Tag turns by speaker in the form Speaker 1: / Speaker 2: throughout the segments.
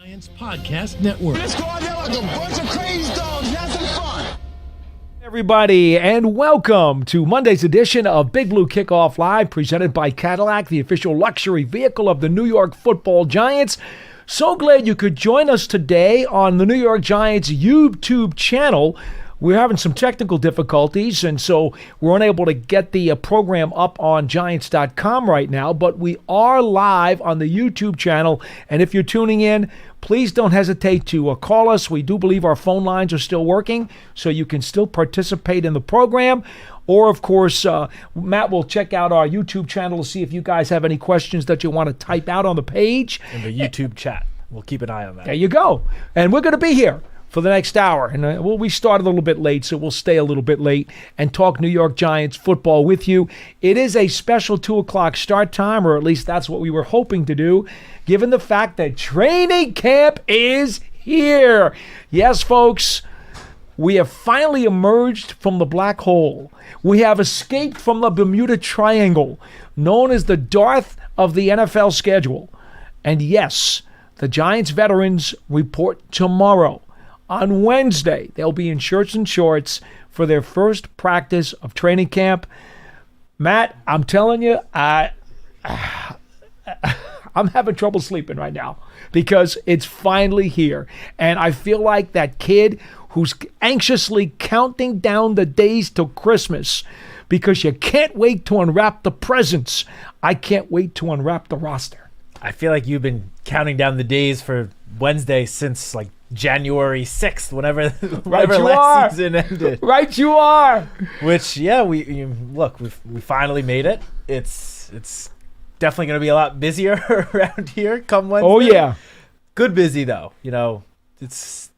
Speaker 1: Giants Podcast Network.
Speaker 2: Let's go out there like a bunch of crazy dogs. Have some fun.
Speaker 3: Everybody, and welcome to Monday's edition of Big Blue Kickoff Live, presented by Cadillac, the official luxury vehicle of the New York Football Giants. So glad you could join us today on the New York Giants YouTube channel. We're having some technical difficulties, and so we're unable to get the program up on Giants.com right now, but we are live on the YouTube channel, and if you're tuning in, please don't hesitate to call us. We do believe our phone lines are still working, so you can still participate in the program. Or, of course, Matt will check out our YouTube channel to see if you guys have any questions that you want to type out on the page.
Speaker 4: In the YouTube chat. We'll keep an eye on that.
Speaker 3: There you go. And we're going to be here for the next hour. And we started a little bit late, so we'll stay a little bit late and talk New York Giants football with you. It is a special 2 o'clock start time, or at least that's what we were hoping to do, given the fact that training camp is here. Yes, folks, we have finally emerged from the black hole. We have escaped from the Bermuda Triangle, known as the Darth of the NFL schedule. And yes, the Giants veterans report tomorrow. On Wednesday, they'll be in shirts and shorts for their first practice of training camp. Matt, I'm telling you, I'm having trouble sleeping right now because it's finally here. And I feel like that kid who's anxiously counting down the days till Christmas because you can't wait to unwrap the presents. I can't wait to unwrap the roster.
Speaker 4: I feel like you've been counting down the days for Wednesday since like January 6th, whenever last season ended.
Speaker 3: Right you are.
Speaker 4: Which, yeah, we finally made it. It's definitely going to be a lot busier around here come Wednesday.
Speaker 3: Oh, yeah.
Speaker 4: Good busy, though. You know, it's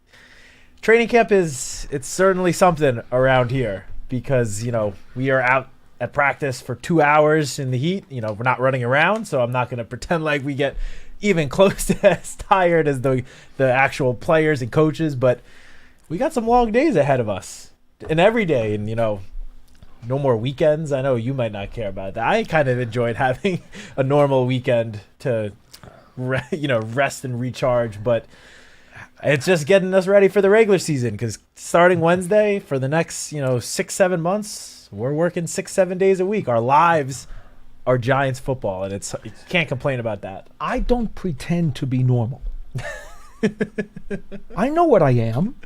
Speaker 4: training camp it's certainly something around here because, you know, we are out at practice for 2 hours in the heat. You know, we're not running around, so I'm not going to pretend like we get even close to as tired as the actual players and coaches, but we got some long days ahead of us and every day, and, you know, no more weekends. I know you might not care about that. I kind of enjoyed having a normal weekend to, rest and recharge, but it's just getting us ready for the regular season because starting Wednesday for the next, 6-7 months, we're working 6-7 days a week. Our lives are Giants football, and you can't complain about that.
Speaker 3: I don't pretend to be normal. I know what I am.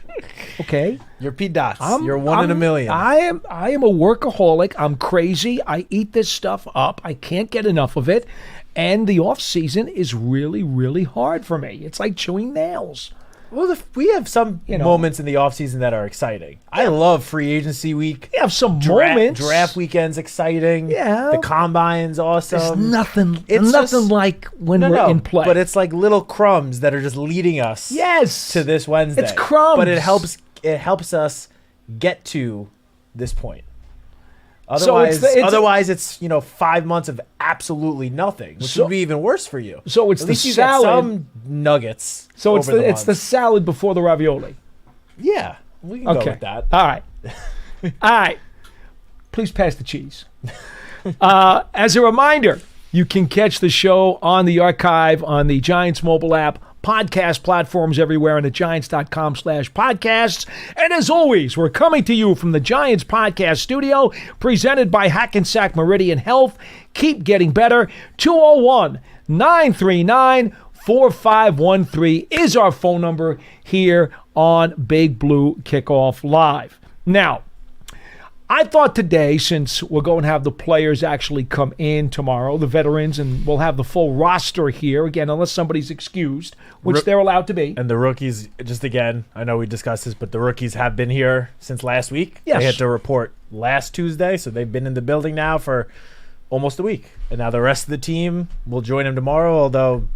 Speaker 3: Okay,
Speaker 4: you're Pete Dots. You're one in a million.
Speaker 3: I am a workaholic. I'm crazy. I eat this stuff up. I can't get enough of it, and the off season is really, really hard for me. It's like chewing nails.
Speaker 4: Well, we have some moments in the offseason that are exciting. Yeah. I love free agency week.
Speaker 3: We have some moments.
Speaker 4: Draft weekend's exciting.
Speaker 3: Yeah.
Speaker 4: The combine's awesome.
Speaker 3: It's nothing like when we're in play.
Speaker 4: But it's like little crumbs that are just leading us to this Wednesday.
Speaker 3: It's crumbs.
Speaker 4: But it helps us get to this point. Otherwise, it's 5 months of absolutely nothing, which would be even worse for you.
Speaker 3: So it's
Speaker 4: At
Speaker 3: the
Speaker 4: least you
Speaker 3: salad.
Speaker 4: get some nuggets.
Speaker 3: So it's the salad before the ravioli.
Speaker 4: Yeah, we can go with that.
Speaker 3: All right. All right. Please pass the cheese. As a reminder, you can catch the show on the archive on the Giants mobile app, podcast platforms everywhere, and at giants.com/podcasts. And as always, we're coming to you from the Giants Podcast Studio, presented by Hackensack Meridian Health. Keep getting better. 201-939-4513 is our phone number here on Big Blue Kickoff Live. Now, I thought today, since we're going to have the players actually come in tomorrow, the veterans, and we'll have the full roster here, again, unless somebody's excused, which they're allowed to be.
Speaker 4: And the rookies, just again, I know we discussed this, but the rookies have been here since last week.
Speaker 3: Yes.
Speaker 4: They had to report last Tuesday, so they've been in the building now for almost a week. And now the rest of the team will join them tomorrow, although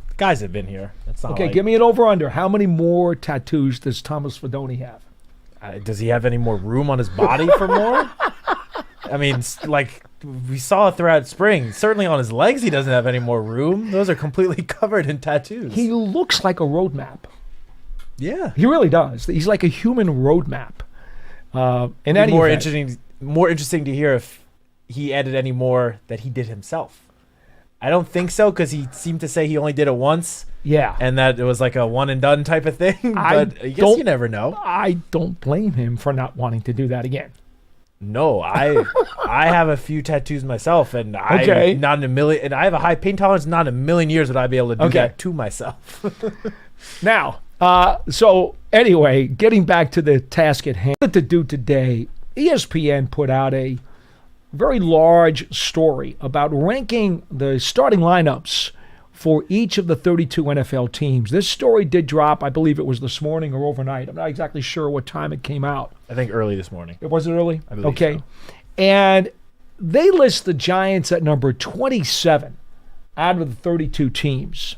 Speaker 4: the guys have been here. It's not
Speaker 3: give me an over-under. How many more tattoos does Thomas Fedoni have?
Speaker 4: Does he have any more room on his body for more? I mean, like we saw throughout spring, certainly on his legs he doesn't have any more room. Those are completely covered in tattoos.
Speaker 3: He looks like a road map.
Speaker 4: Yeah.
Speaker 3: He really does. He's like a human road map.
Speaker 4: More interesting to hear if he added any more that he did himself. I don't think so, because he seemed to say he only did it once.
Speaker 3: Yeah.
Speaker 4: and that it was like a one and done type of thing. But I guess you never know.
Speaker 3: I don't blame him for not wanting to do that again.
Speaker 4: No, I have a few tattoos myself, and
Speaker 3: Okay.
Speaker 4: not in a million. And I have a high pain tolerance. Not in a million years would I be able to do that to myself.
Speaker 3: Now, so anyway, getting back to the task at hand, what to do today, ESPN put out a very large story about ranking the starting lineups for each of the 32 NFL teams. This story did drop, I believe it was this morning or overnight. I'm not exactly sure what time it came out.
Speaker 4: I think early this morning.
Speaker 3: It was early?
Speaker 4: I believe
Speaker 3: okay.
Speaker 4: so.
Speaker 3: And they list the Giants at number 27 out of the 32 teams.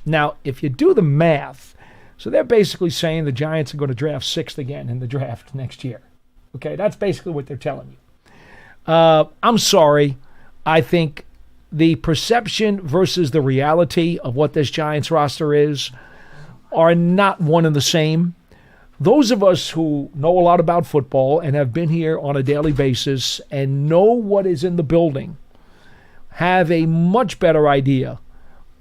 Speaker 3: Now, if you do the math, so they're basically saying the Giants are going to draft 6th again in the draft next year. Okay, that's basically what they're telling you. I'm sorry. I think the perception versus the reality of what this Giants roster is are not one and the same. Those of us who know a lot about football and have been here on a daily basis and know what is in the building have a much better idea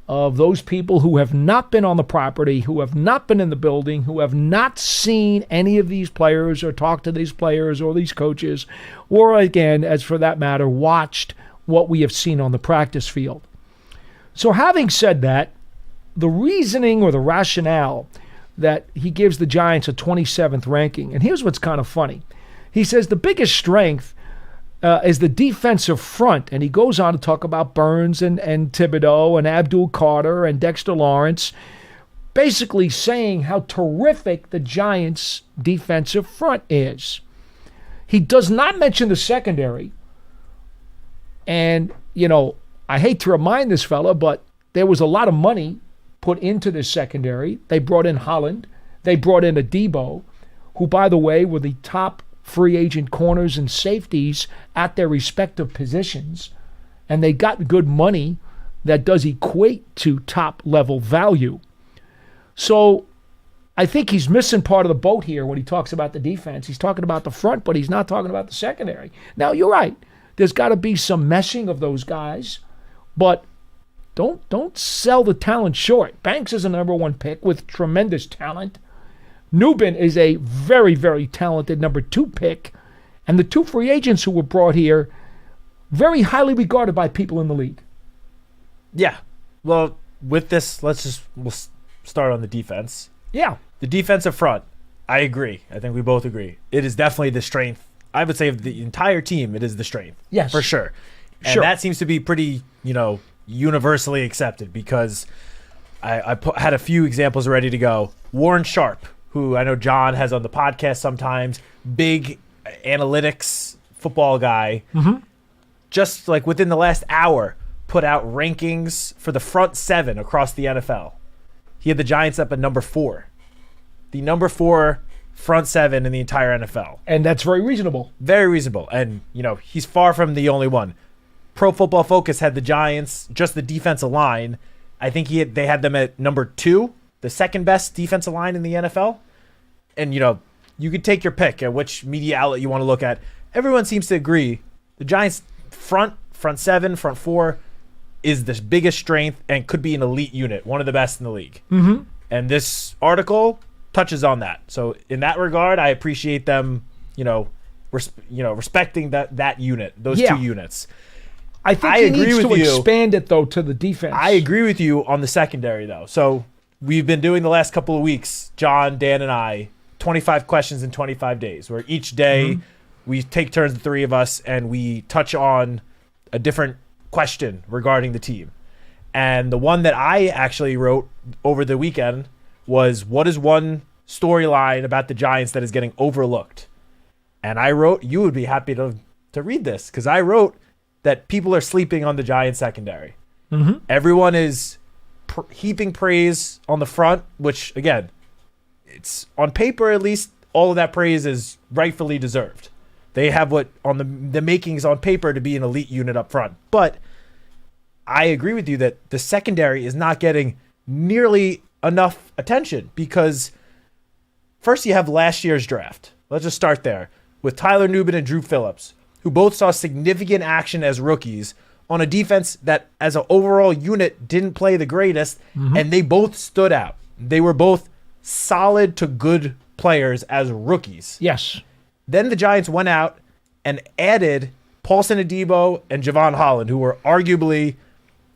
Speaker 3: of those people who have not been on the property, who have not been in the building, who have not seen any of these players or talked to these players or these coaches, or again, as for that matter, watched what we have seen on the practice field. So having said that, the reasoning or the rationale that he gives the Giants a 27th ranking, and here's what's kind of funny. He says the biggest strength is the defensive front, and he goes on to talk about Burns and Thibodeau and Abdul Carter and Dexter Lawrence, basically saying how terrific the Giants' defensive front is. He does not mention the secondary, and, you know, I hate to remind this fella, but there was a lot of money put into this secondary. They brought in Holland. They brought in Adebo, who, by the way, were the top free agent corners and safeties at their respective positions. And they got good money that does equate to top-level value. So I think he's missing part of the boat here when he talks about the defense. He's talking about the front, but he's not talking about the secondary. Now, you're right. There's got to be some meshing of those guys, but don't sell the talent short. Banks is a number 1 pick with tremendous talent. Newbin is a very, very talented number 2 pick. And the 2 free agents who were brought here, very highly regarded by people in the league.
Speaker 4: Yeah. Well, with this, we'll start on the defense.
Speaker 3: Yeah.
Speaker 4: The defensive front, I agree. I think we both agree. It is definitely the strength. I would say of the entire team, it is the strength.
Speaker 3: Yes.
Speaker 4: For sure. And that seems to be pretty, universally accepted because I had a few examples ready to go. Warren Sharp, who I know John has on the podcast sometimes, big analytics football guy, just like within the last hour, put out rankings for the front 7 across the NFL. He had the Giants up at number 4. The number 4 front 7 in the entire NFL.
Speaker 3: And that's very reasonable.
Speaker 4: Very reasonable. And, he's far from the only one. Pro Football Focus had the Giants, just the defensive line. I think they had them at number 2, the second best defensive line in the NFL. And, you could take your pick at which media outlet you want to look at. Everyone seems to agree the Giants front 7, front 4 is the biggest strength and could be an elite unit, one of the best in the league.
Speaker 3: Mm-hmm.
Speaker 4: And this article touches on that. So in that regard, I appreciate them, respecting that unit, those 2 units.
Speaker 3: I think he needs to expand it, though, to the defense.
Speaker 4: I agree with you on the secondary, though. So we've been doing the last couple of weeks, John, Dan, and I, 25 questions in 25 days, where each day we take turns, the 3 of us, and we touch on a different question regarding the team. And the one that I actually wrote over the weekend was, what is one storyline about the Giants that is getting overlooked? And I wrote, you would be happy to read this, because I wrote that people are sleeping on the Giants secondary.
Speaker 3: Mm-hmm.
Speaker 4: Everyone is heaping praise on the front, which, again, it's on paper, at least, all of that praise is rightfully deserved. They have what on the makings on paper to be an elite unit up front. But I agree with you that the secondary is not getting nearly enough attention because first you have last year's draft. Let's just start there with Tyler Nubin and Drew Phillips, who both saw significant action as rookies on a defense that as an overall unit didn't play the greatest, and they both stood out. They were both solid to good players as rookies.
Speaker 3: Yes.
Speaker 4: Then the Giants went out and added Paulson Adebo and Javon Holland, who were arguably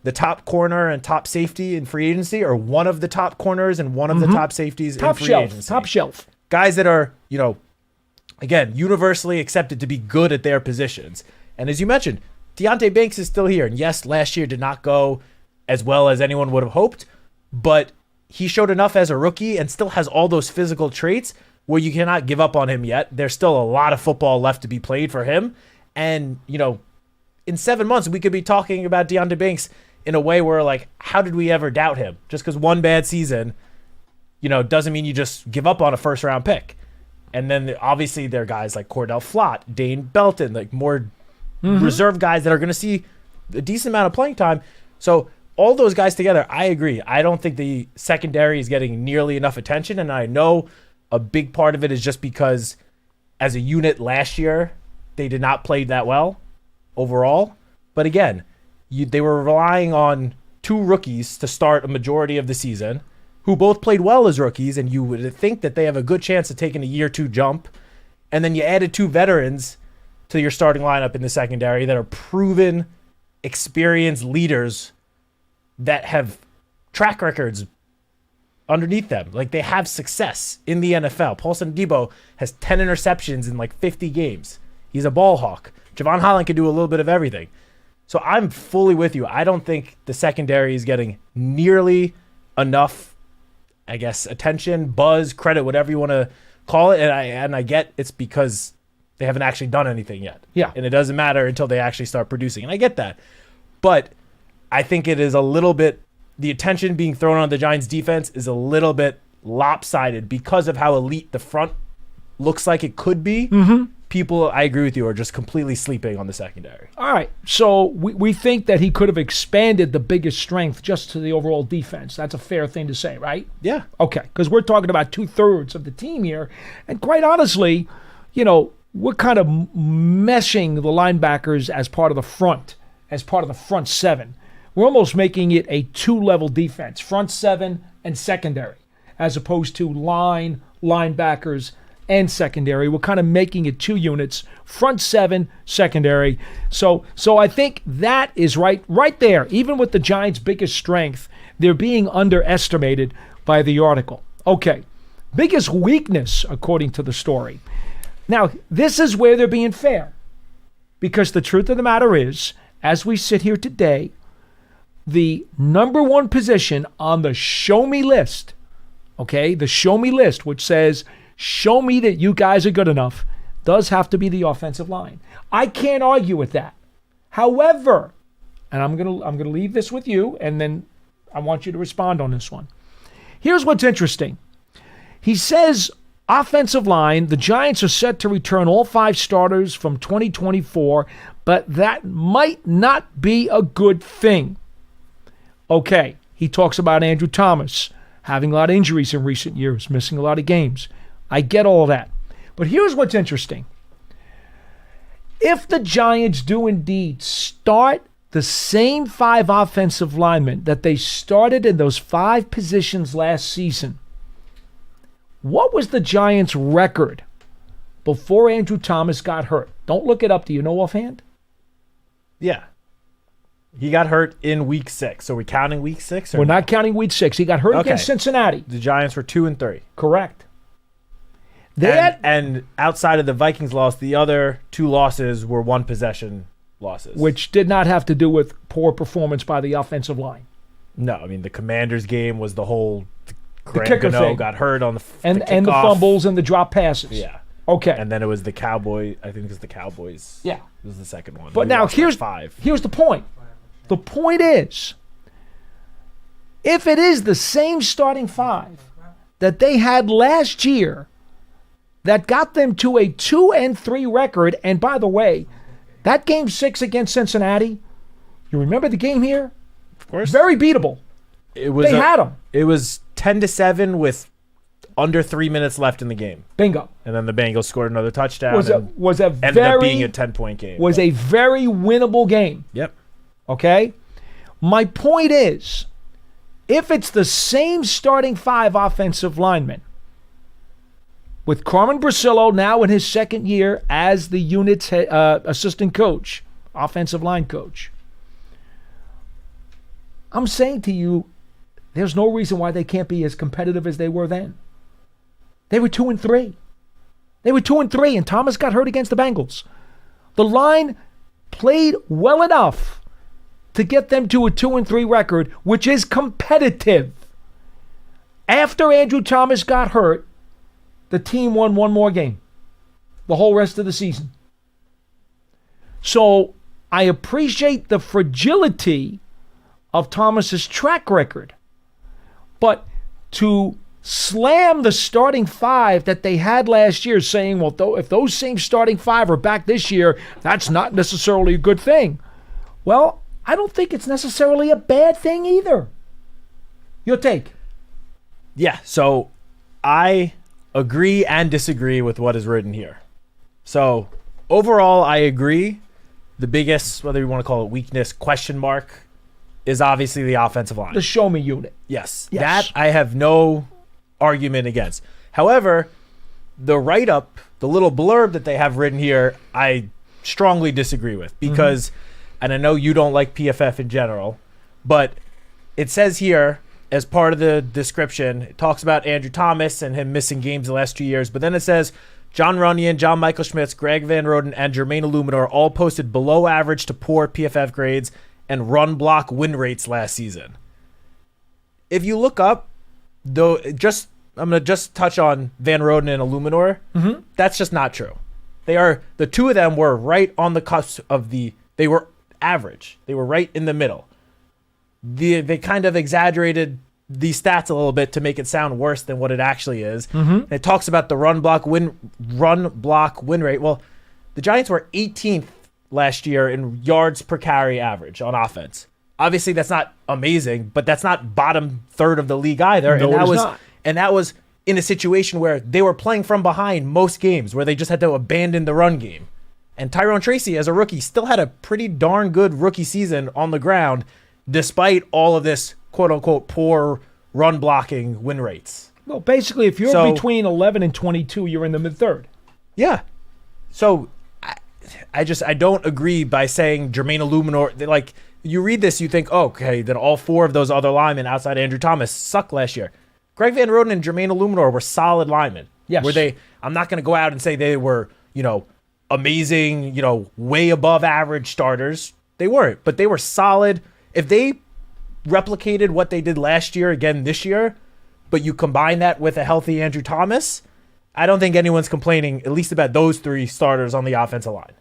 Speaker 4: the top corner and top safety in free agency, or one of the top corners and one of the top safeties in free agency.
Speaker 3: Top shelf.
Speaker 4: Guys that are, again, universally accepted to be good at their positions. And as you mentioned, Deonte Banks is still here. And yes, last year did not go as well as anyone would have hoped, but he showed enough as a rookie and still has all those physical traits where you cannot give up on him yet. There's still a lot of football left to be played for him. And, in 7 months, we could be talking about Deonte Banks in a way where, like, how did we ever doubt him? Just because one bad season, doesn't mean you just give up on a first-round pick. And then, obviously, there are guys like Cordell Flott, Dane Belton, like more reserve guys that are going to see a decent amount of playing time. So all those guys together, I agree. I don't think the secondary is getting nearly enough attention, and I know a big part of it is just because as a unit last year, they did not play that well overall. But again, they were relying on two rookies to start a majority of the season who both played well as rookies, and you would think that they have a good chance of taking a year two jump. And then you added two veterans to your starting lineup in the secondary that are proven, experienced leaders that have track records underneath them. Like, they have success in the NFL. Paulson Adebo has 10 interceptions in like 50 games. He's a ball hawk. Javon Holland can do a little bit of everything. So I'm fully with you. I don't think the secondary is getting nearly enough, I guess, attention, buzz, credit, whatever you want to call it. And I get it's because they haven't actually done anything yet.
Speaker 3: Yeah.
Speaker 4: And it doesn't matter until they actually start producing. And I get that. But I think it is a little bit, the attention being thrown on the Giants defense is a little bit lopsided because of how elite the front looks like it could be. People, I agree with you, are just completely sleeping on the secondary.
Speaker 3: All right. So we think that he could have expanded the biggest strength just to the overall defense. That's a fair thing to say, right?
Speaker 4: Yeah.
Speaker 3: Okay. Because we're talking about 2/3 of the team here. And quite honestly, we're kind of meshing the linebackers as part of the front seven. We're almost making it a two-level defense, front seven and secondary, as opposed to linebackers, and secondary. We're kind of making it two units, front seven, secondary. So I think that is right there. Even with the Giants' biggest strength, they're being underestimated by the article. Okay, biggest weakness, according to the story. Now, this is where they're being fair, because the truth of the matter is, as we sit here today, the number one position on the show me list, okay, the show me list, which says, show me that you guys are good enough, does have to be the offensive line. I can't argue with that. However, and I'm gonna leave this with you, and then I want you to respond on this one. Here's what's interesting. He says, offensive line, the Giants are set to return all 5 starters from 2024, but that might not be a good thing. Okay, he talks about Andrew Thomas having a lot of injuries in recent years, missing a lot of games. I get all that. But here's what's interesting. If the Giants do indeed start the same 5 offensive linemen that they started in those 5 positions last season, what was the Giants' record before Andrew Thomas got hurt? Don't look it up. Do you know offhand?
Speaker 4: Yeah. He got hurt in week 6. So we're counting week 6?
Speaker 3: We're not counting week 6. He got hurt against Cincinnati.
Speaker 4: The Giants were 2-3.
Speaker 3: Correct.
Speaker 4: And outside of the Vikings loss, the other 2 losses were 1 possession losses.
Speaker 3: Which did not have to do with poor performance by the offensive line.
Speaker 4: No, I mean, the Commanders game was the whole
Speaker 3: the kicker thing.
Speaker 4: Got hurt on the
Speaker 3: and the fumbles and the drop passes.
Speaker 4: Yeah.
Speaker 3: Okay.
Speaker 4: And then it was the Cowboys. I think it was the Cowboys.
Speaker 3: Yeah.
Speaker 4: It was the second one.
Speaker 3: But now here's
Speaker 4: 5.
Speaker 3: Here's the point. The point is, if it is the same starting 5 that they had last year that got them to a 2-3 record, and by the way, that game 6 against Cincinnati, you remember the game here?
Speaker 4: Of course.
Speaker 3: Very beatable.
Speaker 4: They
Speaker 3: had them.
Speaker 4: It was 10-7 with under 3 minutes left in the game.
Speaker 3: Bingo.
Speaker 4: And then the Bengals scored another touchdown.
Speaker 3: Ended up being a
Speaker 4: 10-point game.
Speaker 3: Was a very winnable game.
Speaker 4: Yep.
Speaker 3: Okay? My point is, if it's the same starting 5 offensive linemen, with Carmen Brasillo now in his second year as the unit's assistant coach, offensive line coach, I'm saying to you, there's no reason why they can't be as competitive as they were then. They were 2-3. They were 2-3, and Thomas got hurt against the Bengals. The line played well enough to get them to a 2-3 record, which is competitive. After Andrew Thomas got hurt, the team won one more game the whole rest of the season. So I appreciate the fragility of Thomas's track record, but to slam the starting 5 that they had last year, saying, well, if those same starting 5 are back this year, that's not necessarily a good thing. Well, I don't think it's necessarily a bad thing either. Your take?
Speaker 4: Yeah, so I agree and disagree with what is written here. So overall, I agree. The biggest, whether you want to call it weakness, question mark, is obviously the offensive line.
Speaker 3: The show me unit.
Speaker 4: Yes. That I have no argument against. However, the write-up, the little blurb that they have written here, I strongly disagree with because, and I know you don't like PFF in general, but it says here, as part of the description, it talks about Andrew Thomas and him missing games the last 2 years, but then it says John Runyon, John Michael Schmitz, Greg Van Roden, and Jermaine Illuminor all posted below average to poor PFF grades and run block win rates last season. If you look up, though, I'm going to just touch on Van Roden and Illuminor. That's just not true. The two of them were right on the cusp of they were average. They were right in the middle. They kind of exaggerated these stats a little bit to make it sound worse than what it actually is. It talks about the run block win rate. Well, the Giants were 18th last year in yards per carry average on offense. Obviously, that's not amazing, but that's not bottom third of the league either.
Speaker 3: No, it is not.
Speaker 4: And that was in a situation where they were playing from behind most games, where they just had to abandon the run game. And Tyrone Tracy, as a rookie, still had a pretty darn good rookie season on the ground, despite all of this quote-unquote poor run blocking win rates.
Speaker 3: Well, basically, if you're between 11 and 22, you're in the mid-third.
Speaker 4: Yeah. So I don't agree by saying Jermaine Illuminor. Like, you read this, you think, oh, okay, then all 4 of those other linemen outside Andrew Thomas sucked last year. Greg Van Roden and Jermaine Illuminor were solid linemen.
Speaker 3: Yes.
Speaker 4: I'm not going to go out and say they were, amazing, way above average starters. They weren't, but they were solid. If they replicated what they did last year again this year, but you combine that with a healthy Andrew Thomas, I don't think anyone's complaining, at least about those 3 starters on the offensive line.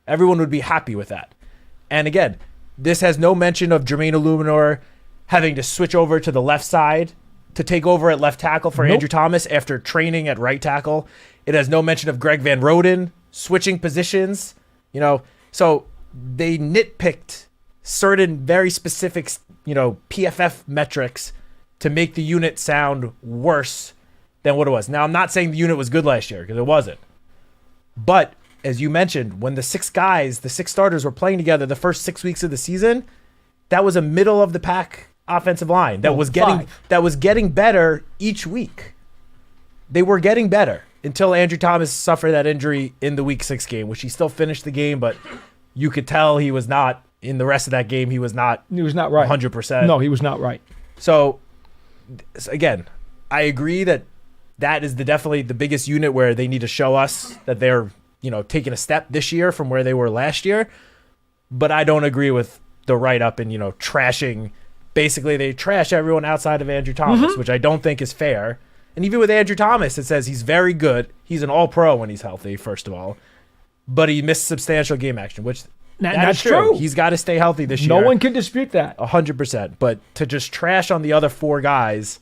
Speaker 4: Everyone would be happy with that. And again, this has no mention of Jermaine Illuminor having to switch over to the left side to take over at left tackle for Andrew Thomas after training at right tackle. It has no mention of Greg Van Roden switching positions. So they nitpicked certain very specific, PFF metrics to make the unit sound worse than what it was. Now, I'm not saying the unit was good last year, because it wasn't. But as you mentioned, when the 6 starters were playing together the first 6 weeks of the season, that was a middle of the pack offensive line that was getting better each week. They were getting better until Andrew Thomas suffered that injury in the week 6 game, which he still finished the game, but you could tell he was not in the rest of that game. He was not
Speaker 3: right.
Speaker 4: 100%.
Speaker 3: No, he was not right.
Speaker 4: So again, I agree that is definitely the biggest unit where they need to show us that they're, taking a step this year from where they were last year. But I don't agree with the write-up and, trashing. Basically, they trash everyone outside of Andrew Thomas, which I don't think is fair. And even with Andrew Thomas, it says he's very good. He's an all-pro when he's healthy, first of all. But he missed substantial game action, which that's true. He's got to stay healthy this year.
Speaker 3: No one can dispute that.
Speaker 4: 100%. But to just trash on the other 4 guys,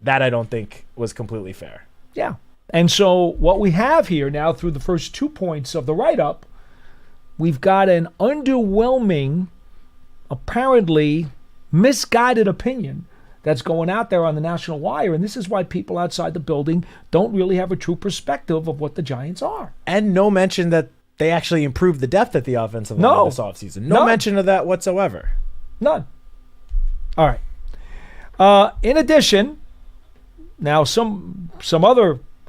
Speaker 4: that I don't think was completely fair.
Speaker 3: Yeah. And so what we have here now through the first 2 points of the write-up, we've got an underwhelming, apparently misguided opinion that's going out there on the national wire, and this is why people outside the building don't really have a true perspective of what the Giants are.
Speaker 4: And no mention that they actually improved the depth at the offensive line this offseason. No mention of that whatsoever.
Speaker 3: None. All right. In addition, now some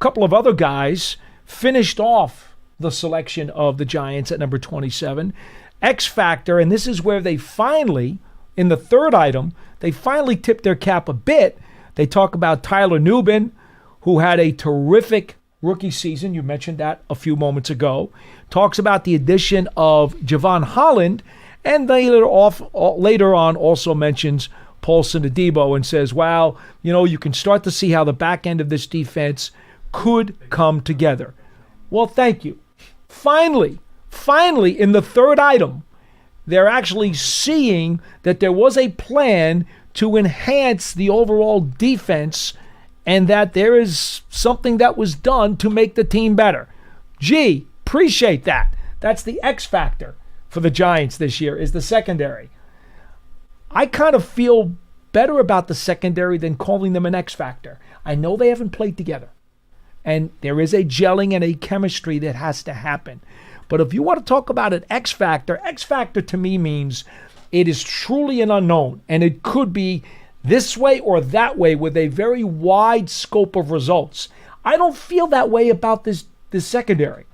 Speaker 3: couple of other guys finished off the selection of the Giants at number 27. X Factor, and this is where they finally, in the third item, they finally tipped their cap a bit. They talk about Tyler Nubin, who had a terrific rookie season. You mentioned that a few moments ago. Talks about the addition of Javon Holland, and later on also mentions Paulson Adebo and says, wow, you can start to see how the back end of this defense could come together. Well, thank you. Finally, in the third item, they're actually seeing that there was a plan to enhance the overall defense and that there is something that was done to make the team better. Gee, appreciate that. That's the X factor for the Giants this year, is the secondary. I kind of feel better about the secondary than calling them an X factor. I know they haven't played together, and there is a gelling and a chemistry that has to happen. But if you want to talk about an X factor to me means it is truly an unknown, and it could be this way or that way with a very wide scope of results. I don't feel that way about this secondary.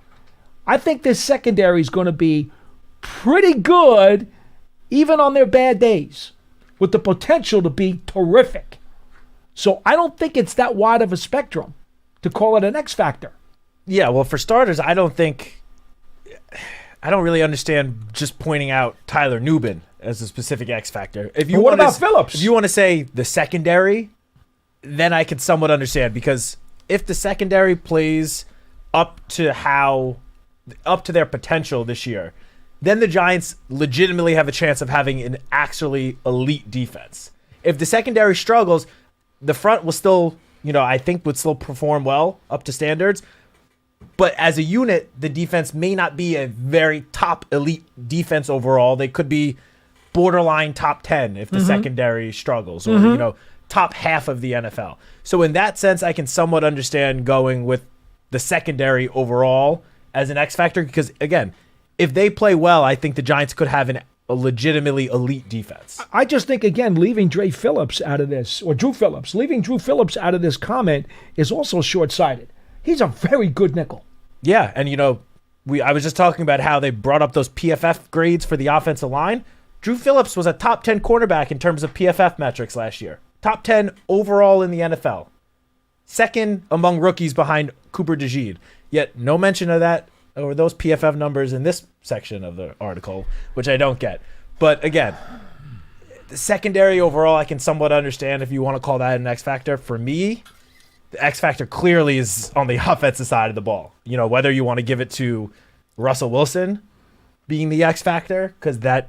Speaker 3: I think this secondary is going to be pretty good even on their bad days, with the potential to be terrific. So I don't think it's that wide of a spectrum to call it an X factor.
Speaker 4: Yeah, well, for starters, I don't really understand just pointing out Tyler Nubin as a specific X factor.
Speaker 3: What about Phillips?
Speaker 4: If you want to say the secondary, then I can somewhat understand, because if the secondary plays up to their potential this year, then the Giants legitimately have a chance of having an actually elite defense. If the secondary struggles, the front will still, I think would still perform well up to standards. But as a unit, the defense may not be a very top elite defense overall. They could be borderline top 10 if the secondary struggles, or, top half of the NFL. So in that sense, I can somewhat understand going with the secondary overall as an X factor, because again, if they play well, I think the Giants could have a legitimately elite defense.
Speaker 3: I just think, again, leaving Drew Phillips out of this comment is also short-sighted. He's a very good nickel.
Speaker 4: Yeah, and I was just talking about how they brought up those PFF grades for the offensive line. Drew Phillips was a top 10 cornerback in terms of PFF metrics last year. Top 10 overall in the NFL. Second among rookies behind Cooper DeJean. Yet no mention of that or those PFF numbers in this section of the article, which I don't get. But again, the secondary overall, I can somewhat understand if you want to call that an X factor. For me, the X factor clearly is on the offensive side of the ball. Whether you want to give it to Russell Wilson being the X factor, because that,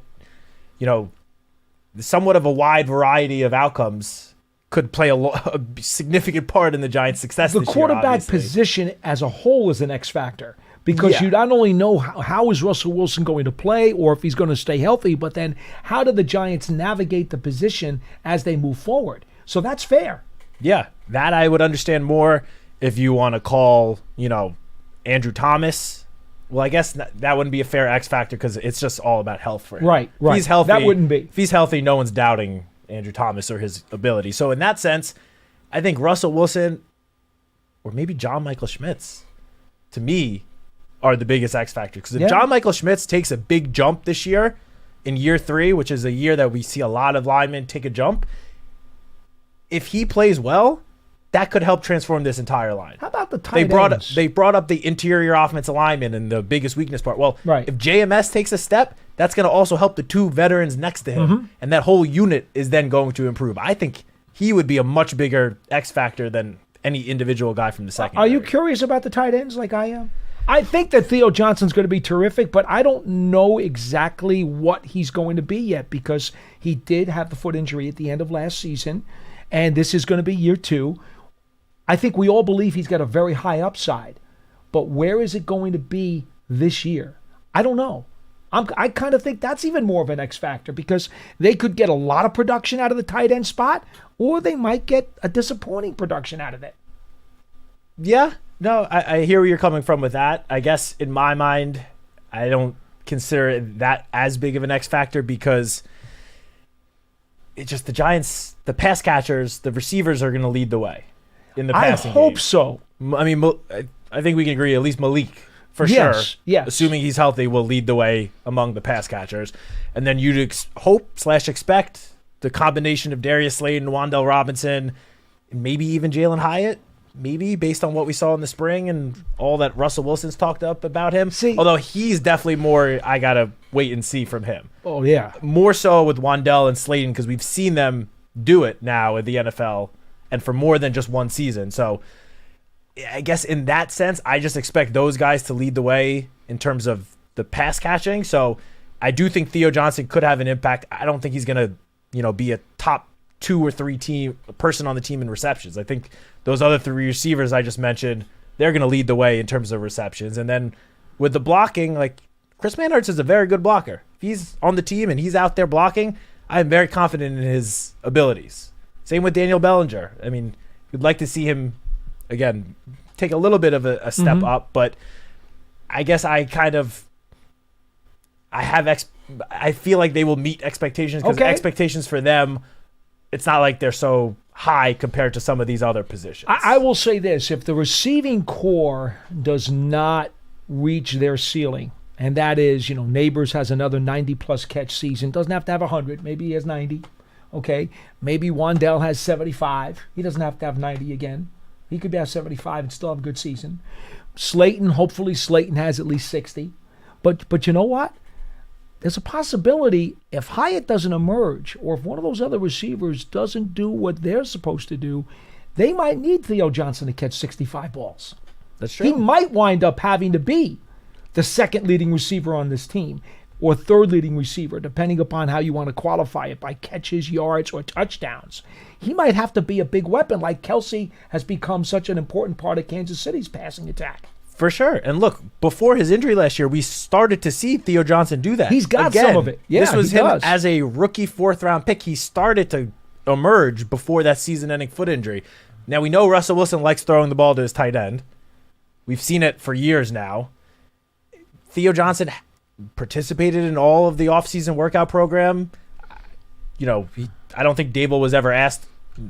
Speaker 4: somewhat of a wide variety of outcomes could play a significant part in the Giants' success this year.
Speaker 3: The quarterback position as a whole is an X factor, because you not only know how is Russell Wilson going to play or if he's going to stay healthy, but then how do the Giants navigate the position as they move forward? So that's fair.
Speaker 4: Yeah, that I would understand more. If you want to call, Andrew Thomas, well, I guess that wouldn't be a fair X factor because it's just all about health for him.
Speaker 3: Right.
Speaker 4: If he's healthy,
Speaker 3: that wouldn't be.
Speaker 4: If he's healthy, no one's doubting Andrew Thomas or his ability. So in that sense, I think Russell Wilson or maybe John Michael Schmitz, to me, are the biggest X factor. Because if John Michael Schmitz takes a big jump this year in year 3, which is a year that we see a lot of linemen take a jump, if he plays well, that could help transform this entire line.
Speaker 3: How about the tight ends?
Speaker 4: They brought up the interior offensive lineman and the biggest weakness part. Well, if JMS takes a step, that's going to also help the 2 veterans next to him, and that whole unit is then going to improve. I think he would be a much bigger X factor than any individual guy from the secondary.
Speaker 3: Are you curious about the tight ends like I am? I think that Theo Johnson's going to be terrific, but I don't know exactly what he's going to be yet, because he did have the foot injury at the end of last season, and this is going to be year 2. I think we all believe he's got a very high upside, but where is it going to be this year? I don't know. I kind of think that's even more of an X factor, because they could get a lot of production out of the tight end spot, or they might get a disappointing production out of it.
Speaker 4: Yeah, no, I hear where you're coming from with that. I guess in my mind, I don't consider that as big of an X factor, because it's just the Giants, the pass catchers, the receivers are going to lead the way in the passing
Speaker 3: I hope
Speaker 4: game.
Speaker 3: so.
Speaker 4: I mean, I think we can agree at least Malik, for
Speaker 3: Yes,
Speaker 4: sure,
Speaker 3: yes.
Speaker 4: assuming he's healthy, will lead the way among the pass catchers. And then you'd hope/expect the combination of Darius Slayton, Wan'Dale Robinson, and maybe even Jalen Hyatt, maybe based on what we saw in the spring and all that Russell Wilson's talked up about him.
Speaker 3: See,
Speaker 4: although he's definitely more, I got to wait and see from him.
Speaker 3: Oh, yeah.
Speaker 4: More so with Wan'Dale and Slayton because we've seen them do it now in the NFL and for more than just one season. So I guess in that sense, I just expect those guys to lead the way in terms of the pass catching. So I do think Theo Johnson could have an impact. I don't think he's going to, be a top 2 or 3 person on the team in receptions. I think those other 3 receivers I just mentioned, they're going to lead the way in terms of receptions. And then with the blocking, like Chris Manhurts is a very good blocker. If he's on the team and he's out there blocking, I'm very confident in his abilities. Same with Daniel Bellinger. I mean, we'd like to see him, again, take a little bit of a step up, but I guess I feel like they will meet expectations because expectations for them, it's not like they're so high compared to some of these other positions.
Speaker 3: I will say this. If the receiving core does not reach their ceiling, and that is, Neighbors has another 90-plus catch season. Doesn't have to have 100. Maybe he has 90. Okay. Maybe Wan'Dale has 75. He doesn't have to have 90 again. He could have 75 and still have a good season. Hopefully Slayton has at least 60. But you know what? There's a possibility if Hyatt doesn't emerge or if one of those other receivers doesn't do what they're supposed to do, they might need Theo Johnson to catch 65 balls.
Speaker 4: That's true.
Speaker 3: He might wind up having to be the second leading receiver on this team or third leading receiver, depending upon how you want to qualify it, by catches, yards, or touchdowns. He might have to be a big weapon like Kelsey has become such an important part of Kansas City's passing attack.
Speaker 4: For sure. And look, before his injury last year, we started to see Theo Johnson do that.
Speaker 3: He's got some of it. Yeah,
Speaker 4: this was
Speaker 3: he
Speaker 4: him
Speaker 3: does.
Speaker 4: as a rookie 4th-round pick. He started to emerge before that season-ending foot injury. Now, we know Russell Wilson likes throwing the ball to his tight end. We've seen it for years now. Theo Johnson participated in all of the offseason workout program. I don't think Dable was ever asked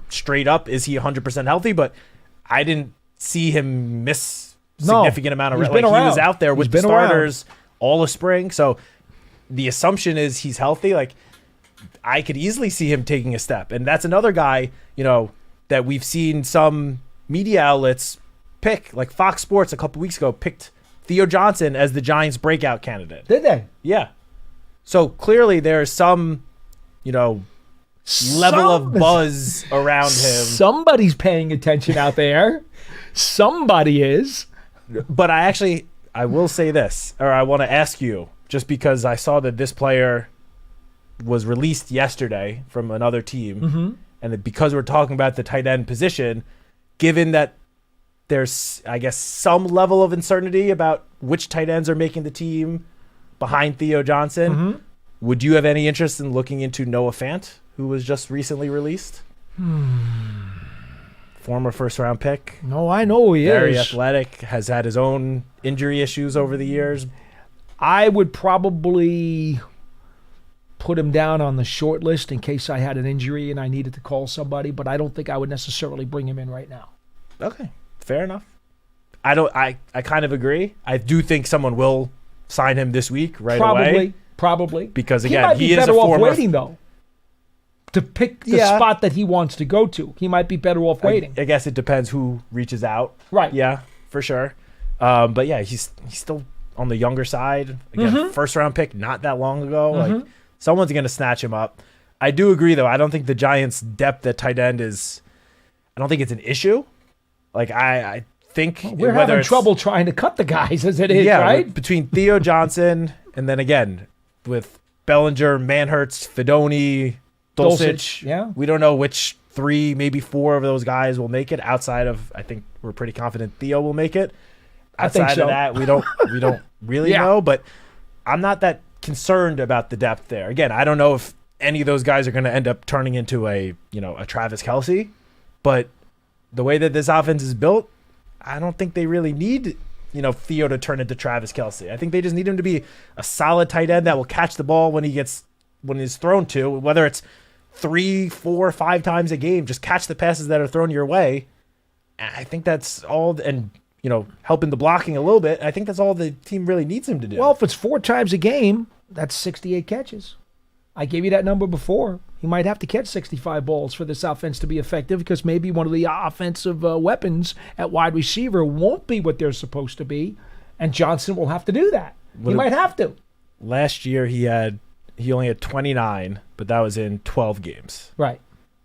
Speaker 4: straight up, is he 100% healthy? But I didn't see him miss significant amount of
Speaker 3: he's
Speaker 4: rest.
Speaker 3: been
Speaker 4: He
Speaker 3: around.
Speaker 4: was out there with
Speaker 3: He's
Speaker 4: the
Speaker 3: been around.
Speaker 4: starters all of spring. So the assumption is he's healthy. Like, I could easily see him taking a step. And that's another guy, that we've seen some media outlets pick, like Fox Sports a couple weeks ago picked Theo Johnson as the Giants' breakout candidate.
Speaker 3: Did they?
Speaker 4: Yeah. So clearly there's some, level of buzz around him.
Speaker 3: Somebody's paying attention out there. Somebody is.
Speaker 4: But I will say this, or I want to ask you, just because I saw that this player was released yesterday from another team, and that because we're talking about the tight end position, given that there's, I guess, some level of uncertainty about which tight ends are making the team behind Theo Johnson, would you have any interest in looking into Noah Fant, who was just recently released? Former 1st-round pick.
Speaker 3: No, I know who he
Speaker 4: Very
Speaker 3: is.
Speaker 4: athletic, has had his own injury issues over the years.
Speaker 3: I would probably put him down on the short list in case I had an injury and I needed to call somebody, but I don't think I would necessarily bring him in right now.
Speaker 4: Okay, fair enough. I kind of agree. I do think someone will sign him this week away.
Speaker 3: Probably.
Speaker 4: Because,
Speaker 3: He
Speaker 4: again,
Speaker 3: might be
Speaker 4: he is a
Speaker 3: better off
Speaker 4: former...
Speaker 3: waiting, though, to pick the spot that he wants to go to. He might be better off waiting.
Speaker 4: I guess it depends who reaches out.
Speaker 3: Right.
Speaker 4: Yeah, for sure. But, yeah, he's still on the younger side. Again, 1st-round pick not that long ago. Like, someone's going to snatch him up. I do agree, though. I don't think the Giants' depth at tight end is... I don't think it's an issue. Like, I think...
Speaker 3: We're having trouble trying to cut the guys as it is, right?
Speaker 4: Between Theo Johnson and then, again, with Bellinger, Manhurts, Fedoni, Dulcich.
Speaker 3: Yeah.
Speaker 4: We don't know which 3, maybe 4 of those guys will make it. Outside of, I think we're pretty confident Theo will make it. Outside
Speaker 3: I think so.
Speaker 4: of that, we don't really know. But I'm not that concerned about the depth there. Again, I don't know if any of those guys are going to end up turning into a Travis Kelce. But the way that this offense is built, I don't think they really need Theo to turn into Travis Kelce. I think they just need him to be a solid tight end that will catch the ball when he's thrown to, whether it's 3, 4, 5 times a game. Just catch the passes that are thrown your way. I think that's all, and helping the blocking a little bit. I think that's all the team really needs him to do.
Speaker 3: Well, if it's 4 times a game, that's 68 catches. I gave you that number before. He might have to catch 65 balls for this offense to be effective, because maybe one of the offensive weapons at wide receiver won't be what they're supposed to be, and Johnson will have to do that. He might have to.
Speaker 4: Last year he only had 29, but that was in 12 games.
Speaker 3: Right.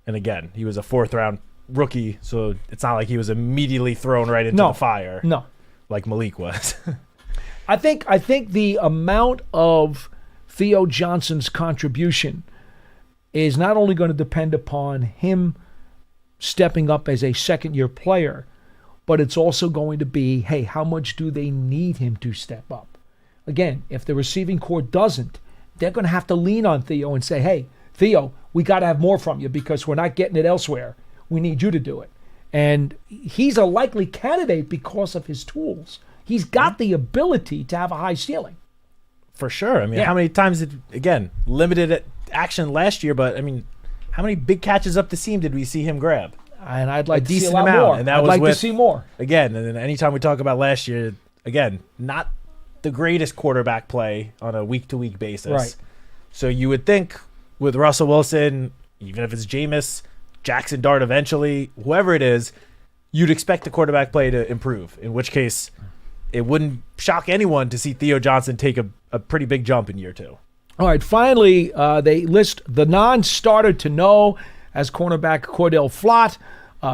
Speaker 4: And again, he was a 4th-round rookie, so it's not like he was immediately thrown right into the fire.
Speaker 3: No.
Speaker 4: Like Malik was.
Speaker 3: I think the amount of Theo Johnson's contribution is not only going to depend upon him stepping up as a second-year player, but it's also going to be, hey, how much do they need him to step up? Again, if the receiving corps doesn't, they're going to have to lean on Theo and say, hey, Theo, we got to have more from you because we're not getting it elsewhere. We need you to do it. And he's a likely candidate because of his tools. He's got the ability to have a high ceiling.
Speaker 4: For sure. I mean, how many times limited action last year, but I mean, how many big catches up the seam did we see him grab?
Speaker 3: And I'd like to see a
Speaker 4: decent
Speaker 3: lot
Speaker 4: amount.
Speaker 3: more.
Speaker 4: And that
Speaker 3: I'd
Speaker 4: was
Speaker 3: like to
Speaker 4: with,
Speaker 3: see more.
Speaker 4: Again, and then anytime we talk about last year, again, not the greatest quarterback play on a week-to-week basis.
Speaker 3: Right.
Speaker 4: So you would think with Russell Wilson, even if it's Jameis, Jackson Dart eventually, whoever it is, you'd expect the quarterback play to improve, in which case it wouldn't shock anyone to see Theo Johnson take a pretty big jump in year 2.
Speaker 3: All right, finally, they list the non-starter to know as cornerback Cordell Flott.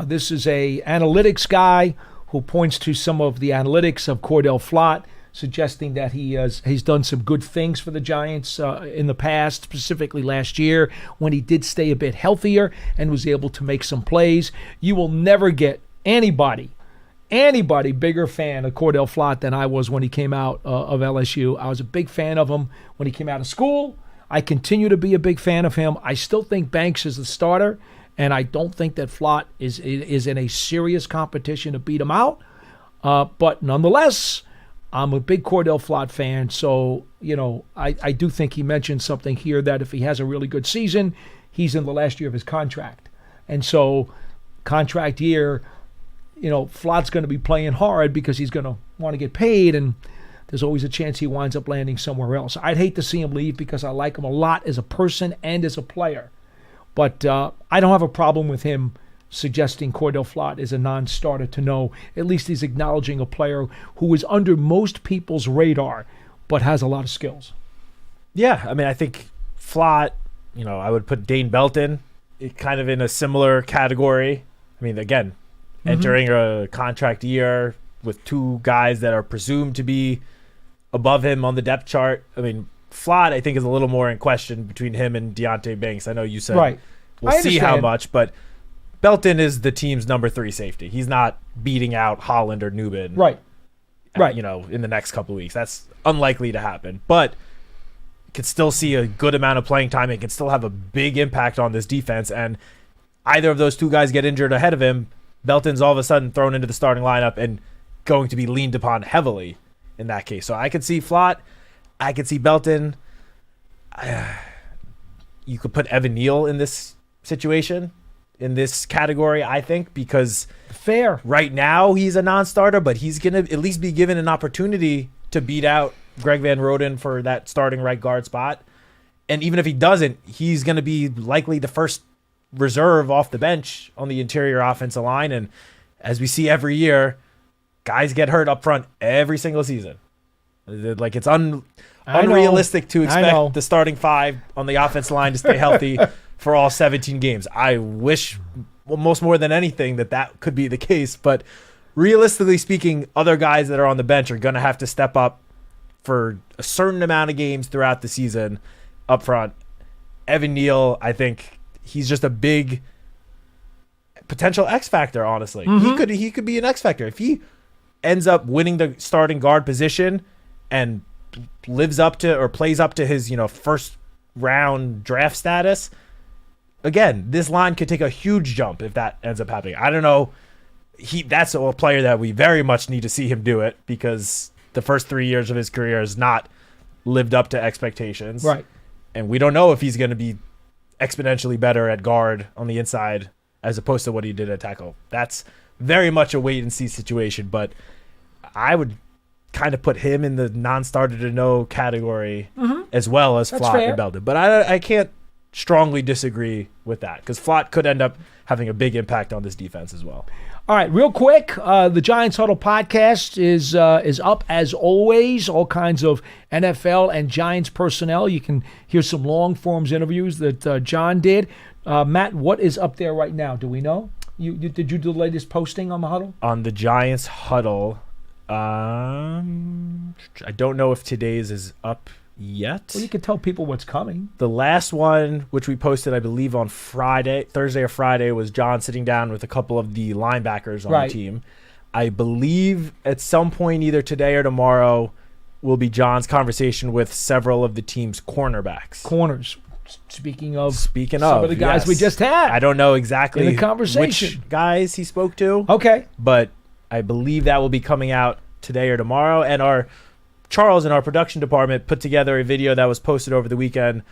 Speaker 3: This is a analytics guy who points to some of the analytics of Cordell Flott, suggesting that he's done some good things for the Giants in the past, specifically last year when he did stay a bit healthier and was able to make some plays. You will never get anybody bigger fan of Cordell Flott than I was when he came out of LSU. I was a big fan of him when he came out of school. I continue to be a big fan of him. I still think Banks is the starter, and I don't think that Flott is in a serious competition to beat him out. But nonetheless, I'm a big Cordell Flott fan, so I do think he mentioned something here that if he has a really good season, he's in the last year of his contract. And so contract year, Flott's going to be playing hard because he's going to want to get paid, and there's always a chance he winds up landing somewhere else. I'd hate to see him leave because I like him a lot as a person and as a player. But I don't have a problem with him suggesting Cordell Flott is a non-starter to know. At least he's acknowledging a player who is under most people's radar but has a lot of skills.
Speaker 4: Yeah, I mean, I think Flott, I would put Dane Belton kind of in a similar category. I mean, again, entering a contract year with 2 guys that are presumed to be above him on the depth chart. I mean, Flott, I think, is a little more in question between him and Deonte Banks. I know you said
Speaker 3: right.
Speaker 4: We'll see how much, but Belton is the team's number 3 safety. He's not beating out Holland or Newman.
Speaker 3: Right.
Speaker 4: In the next couple of weeks. That's unlikely to happen. But could still see a good amount of playing time and can still have a big impact on this defense. And either of those 2 guys get injured ahead of him, Belton's all of a sudden thrown into the starting lineup and going to be leaned upon heavily in that case. So I could see Flott. I could see Belton. You could put Evan Neal in this situation, in this category, I think, because
Speaker 3: fair.
Speaker 4: Right now he's a non-starter, but he's going to at least be given an opportunity to beat out Greg Van Roten for that starting right guard spot. And even if he doesn't, he's going to be likely the first reserve off the bench on the interior offensive line. And as we see every year, guys get hurt up front every single season. Like, it's unrealistic to expect the starting 5 on the offensive line to stay healthy for all 17 games. I wish, most more than anything, that could be the case. But realistically speaking, other guys that are on the bench are going to have to step up for a certain amount of games throughout the season up front. Evan Neal, I think he's just a big potential X factor, honestly. He could be an X factor. If he ends up winning the starting guard position and lives up to or plays up to his, first round draft status, again, this line could take a huge jump if that ends up happening. I don't know. That's a player that we very much need to see him do it, because the first 3 years of his career has not lived up to expectations.
Speaker 3: Right.
Speaker 4: And we don't know if he's going to be exponentially better at guard on the inside as opposed to what he did at tackle. That's very much a wait-and-see situation, but I would kind of put him in the non-starter to know category as well as Flott and Belden. But I can't strongly disagree with that because Flott could end up having a big impact on this defense as well.
Speaker 3: All right, real quick, the Giants Huddle podcast is up as always. All kinds of NFL and Giants personnel. You can hear some long forms interviews that John did. Matt, what is up there right now? Do we know? Did you do the latest posting on the Huddle?
Speaker 4: On the Giants Huddle, I don't know if today's is up yet.
Speaker 3: Well, you can tell people what's coming.
Speaker 4: The last one, which we posted, I believe, on Thursday or Friday, was John sitting down with a couple of the linebackers on the team. I believe at some point, either today or tomorrow, will be John's conversation with several of the team's cornerbacks.
Speaker 3: Corners. Speaking of some of the guys we just had.
Speaker 4: I don't know exactly
Speaker 3: in the conversation
Speaker 4: which guys he spoke to.
Speaker 3: Okay.
Speaker 4: But I believe that will be coming out today or tomorrow. And Charles in our production department put together a video that was posted over the weekend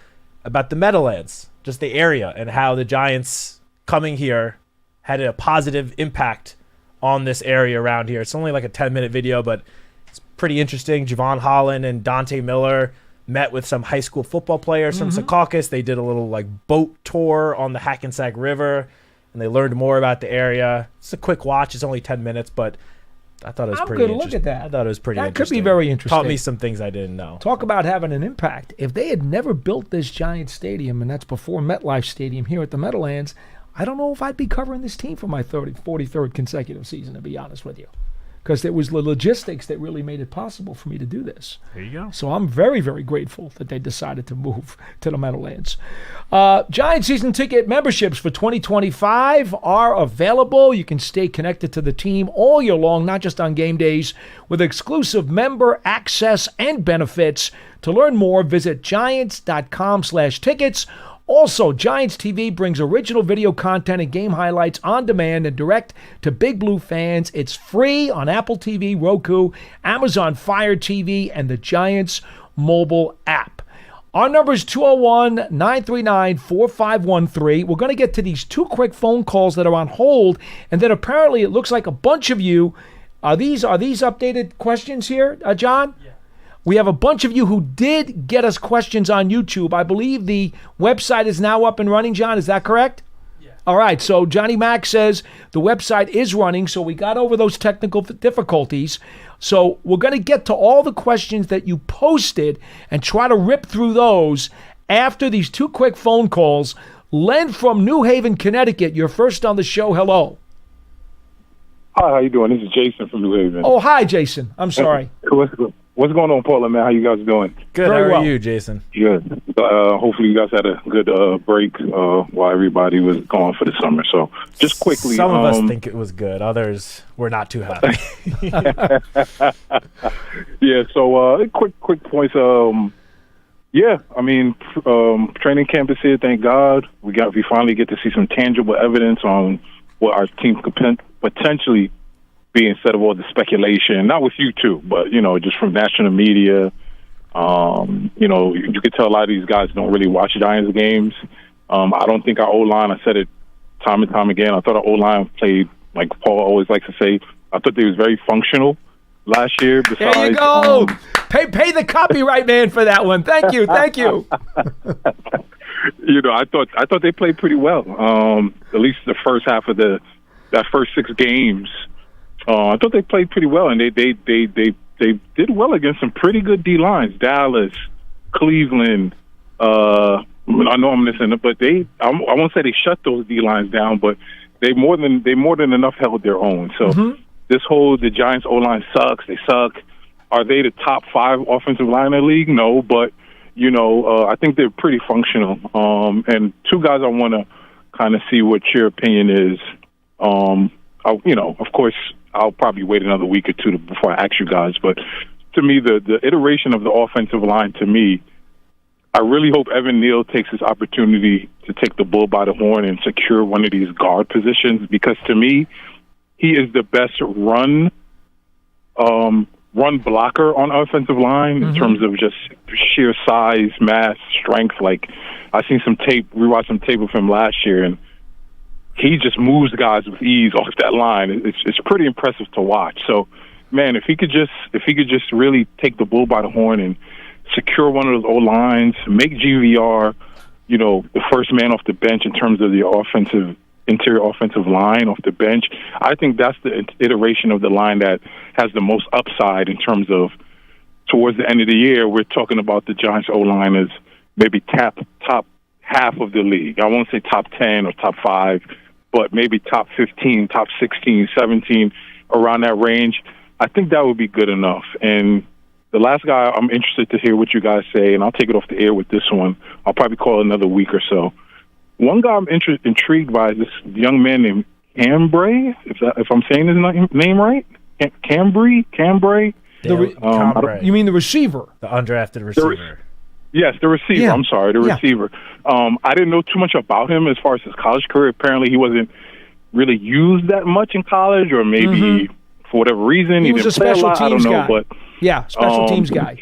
Speaker 4: about the Meadowlands, just the area, and how the Giants coming here had a positive impact on this area around here. It's only like a 10-minute video, but it's pretty interesting. Javon Holland and Dante Miller met with some high school football players from Secaucus. They did a little boat tour on the Hackensack River, and they learned more about the area. It's a quick watch. It's only 10 minutes, but I thought it was pretty interesting.
Speaker 3: Look at that.
Speaker 4: I thought it was pretty interesting.
Speaker 3: That could be very interesting.
Speaker 4: Taught me some things I didn't know.
Speaker 3: Talk about having an impact. If they had never built this Giants stadium, and that's before MetLife Stadium here at the Meadowlands, I don't know if I'd be covering this team for my 43rd consecutive season, to be honest with you. Because it was the logistics that really made it possible for me to do this.
Speaker 4: There you go.
Speaker 3: So I'm very, very grateful that they decided to move to the Meadowlands. Giant season ticket memberships for 2025 are available. You can stay connected to the team all year long, not just on game days, with exclusive member access and benefits. To learn more, visit giants.com/tickets. Also, Giants TV brings original video content and game highlights on demand and direct to Big Blue fans. It's free on Apple TV, Roku, Amazon Fire TV, and the Giants mobile app. Our number is 201-939-4513. We're going to get to these two quick phone calls that are on hold, and then apparently it looks like a bunch of you. Are these updated questions here, John? Yeah. We have a bunch of you who did get us questions on YouTube. I believe the website is now up and running, John. Is that correct? Yeah. All right. So Johnny Mack says the website is running, so we got over those technical difficulties. So we're going to get to all the questions that you posted and try to rip through those after these two quick phone calls. Len from New Haven, Connecticut, you're first on the show. Hello.
Speaker 1: Hi, how you doing? This is Jason from New Haven.
Speaker 3: Oh, hi, Jason. I'm sorry.
Speaker 1: What's going on, Paula, man? How you guys doing?
Speaker 4: Good.
Speaker 3: Very
Speaker 4: How
Speaker 3: well.
Speaker 4: are you, Jason?
Speaker 1: Good. Hopefully you guys had a good break while everybody was gone for the summer. So just quickly.
Speaker 4: Some of us think it was good. Others were not too happy.
Speaker 1: Yeah, so quick points. Yeah, I mean, training camp is here, thank God. We finally get to see some tangible evidence on what our team could potentially be instead of all the speculation, not with you too, but, just from national media. You could tell a lot of these guys don't really watch Giants games. I don't think our O-line, I said it time and time again, I thought our O-line played, like Paul always likes to say, I thought they was very functional last year. Besides,
Speaker 3: there you go. Pay the copyright man for that one. Thank you. I
Speaker 1: thought they played pretty well. At least the first half of that first 6 games. I thought they played pretty well, and they did well against some pretty good D lines. Dallas, Cleveland. I know I'm missing it, but I won't say they shut those D lines down, but they more than enough held their own. So the Giants O-line sucks. They suck. Are they the top 5 offensive line in the league? No, but I think they're pretty functional. And two guys I want to kind of see what your opinion is. Of course, I'll probably wait another week or two before I ask you guys. But to me, the iteration of the offensive line, to me, I really hope Evan Neal takes this opportunity to take the bull by the horn and secure one of these guard positions, because to me, he is the best run blocker on offensive line in terms of just sheer size, mass, strength. Like, I seen some tape, rewatched some tape of him last year, and he just moves guys with ease off that line. It's pretty impressive to watch. So, man, if he could just really take the bull by the horn and secure one of those O-lines, make GVR, the first man off the bench in terms of the interior offensive line off the bench, I think that's the iteration of the line that has the most upside in terms of towards the end of the year, we're talking about the Giants O-line as maybe top half of the league. I won't say top 10 or top 5, but maybe top 15, top 16, 17, around that range. I think that would be good enough. And the last guy, I'm interested to hear what you guys say, and I'll take it off the air with this one. I'll probably call it another week or so. One guy I'm intrigued by is this young man named Cambray, if I'm saying his name right. Cambray.
Speaker 3: You mean the receiver?
Speaker 4: The undrafted receiver.
Speaker 1: Yes, the receiver.
Speaker 3: Yeah.
Speaker 1: I'm sorry, the receiver. I didn't know too much about him as far as his college career. Apparently, he wasn't really used that much in college, or maybe for whatever reason
Speaker 3: he was
Speaker 1: didn't
Speaker 3: a
Speaker 1: play a
Speaker 3: special
Speaker 1: lot.
Speaker 3: teams
Speaker 1: I don't know,
Speaker 3: guy.
Speaker 1: but
Speaker 3: special teams guy.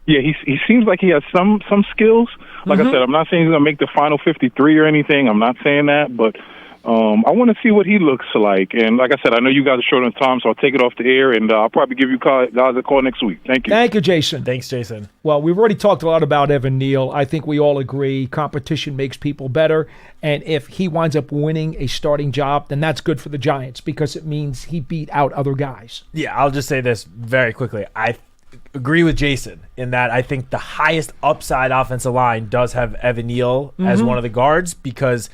Speaker 1: He seems like he has some skills. Like I said, I'm not saying he's going to make the final 53 or anything. I'm not saying that, but I want to see what he looks like. And like I said, I know you guys are short on time, so I'll take it off the air, and I'll probably give you guys a call next week. Thank you.
Speaker 3: Thank you, Jason.
Speaker 4: Thanks, Jason.
Speaker 3: Well, we've already talked a lot about Evan Neal. I think we all agree competition makes people better, and if he winds up winning a starting job, then that's good for the Giants because it means he beat out other guys.
Speaker 4: Yeah, I'll just say this very quickly. I agree with Jason in that I think the highest upside offensive line does have Evan Neal as one of the guards because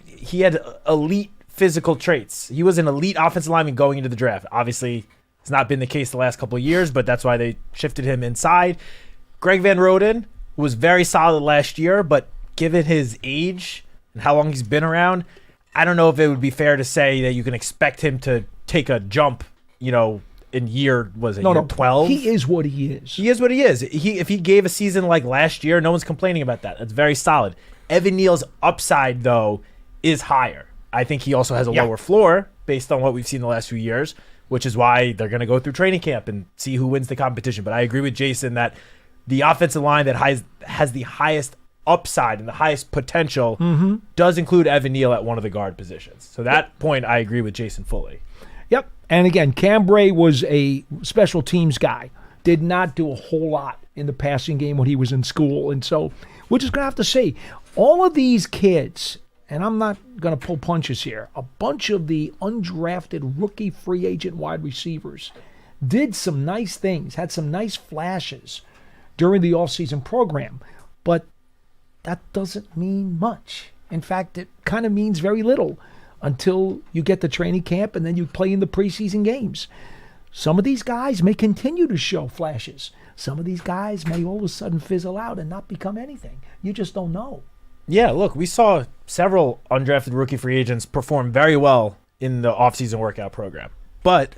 Speaker 4: he had elite physical traits. He was an elite offensive lineman going into the draft. Obviously, it's not been the case the last couple of years, but that's why they shifted him inside. Greg Van Roden was very solid last year, but given his age and how long he's been around, I don't know if it would be fair to say that you can expect him to take a jump, in year 12?
Speaker 3: He is what he is.
Speaker 4: He is what he is. If he gave a season like last year, no one's complaining about that. That's very solid. Evan Neal's upside, though, is higher. I think he also has a lower floor based on what we've seen the last few years, which is why they're going to go through training camp and see who wins the competition. But I agree with Jason that the offensive line that has the highest upside and the highest potential does include Evan Neal at one of the guard positions. So that point, I agree with Jason fully.
Speaker 3: Yep. And again, Cambray was a special teams guy. Did not do a whole lot in the passing game when he was in school. And so we're just going to have to see. All of these kids, and I'm not going to pull punches here, a bunch of the undrafted rookie free agent wide receivers did some nice things, had some nice flashes during the offseason program. But that doesn't mean much. In fact, it kind of means very little until you get to training camp and then you play in the preseason games. Some of these guys may continue to show flashes. Some of these guys may all of a sudden fizzle out and not become anything. You just don't know.
Speaker 4: Yeah, look, we saw several undrafted rookie free agents perform very well in the offseason workout program. But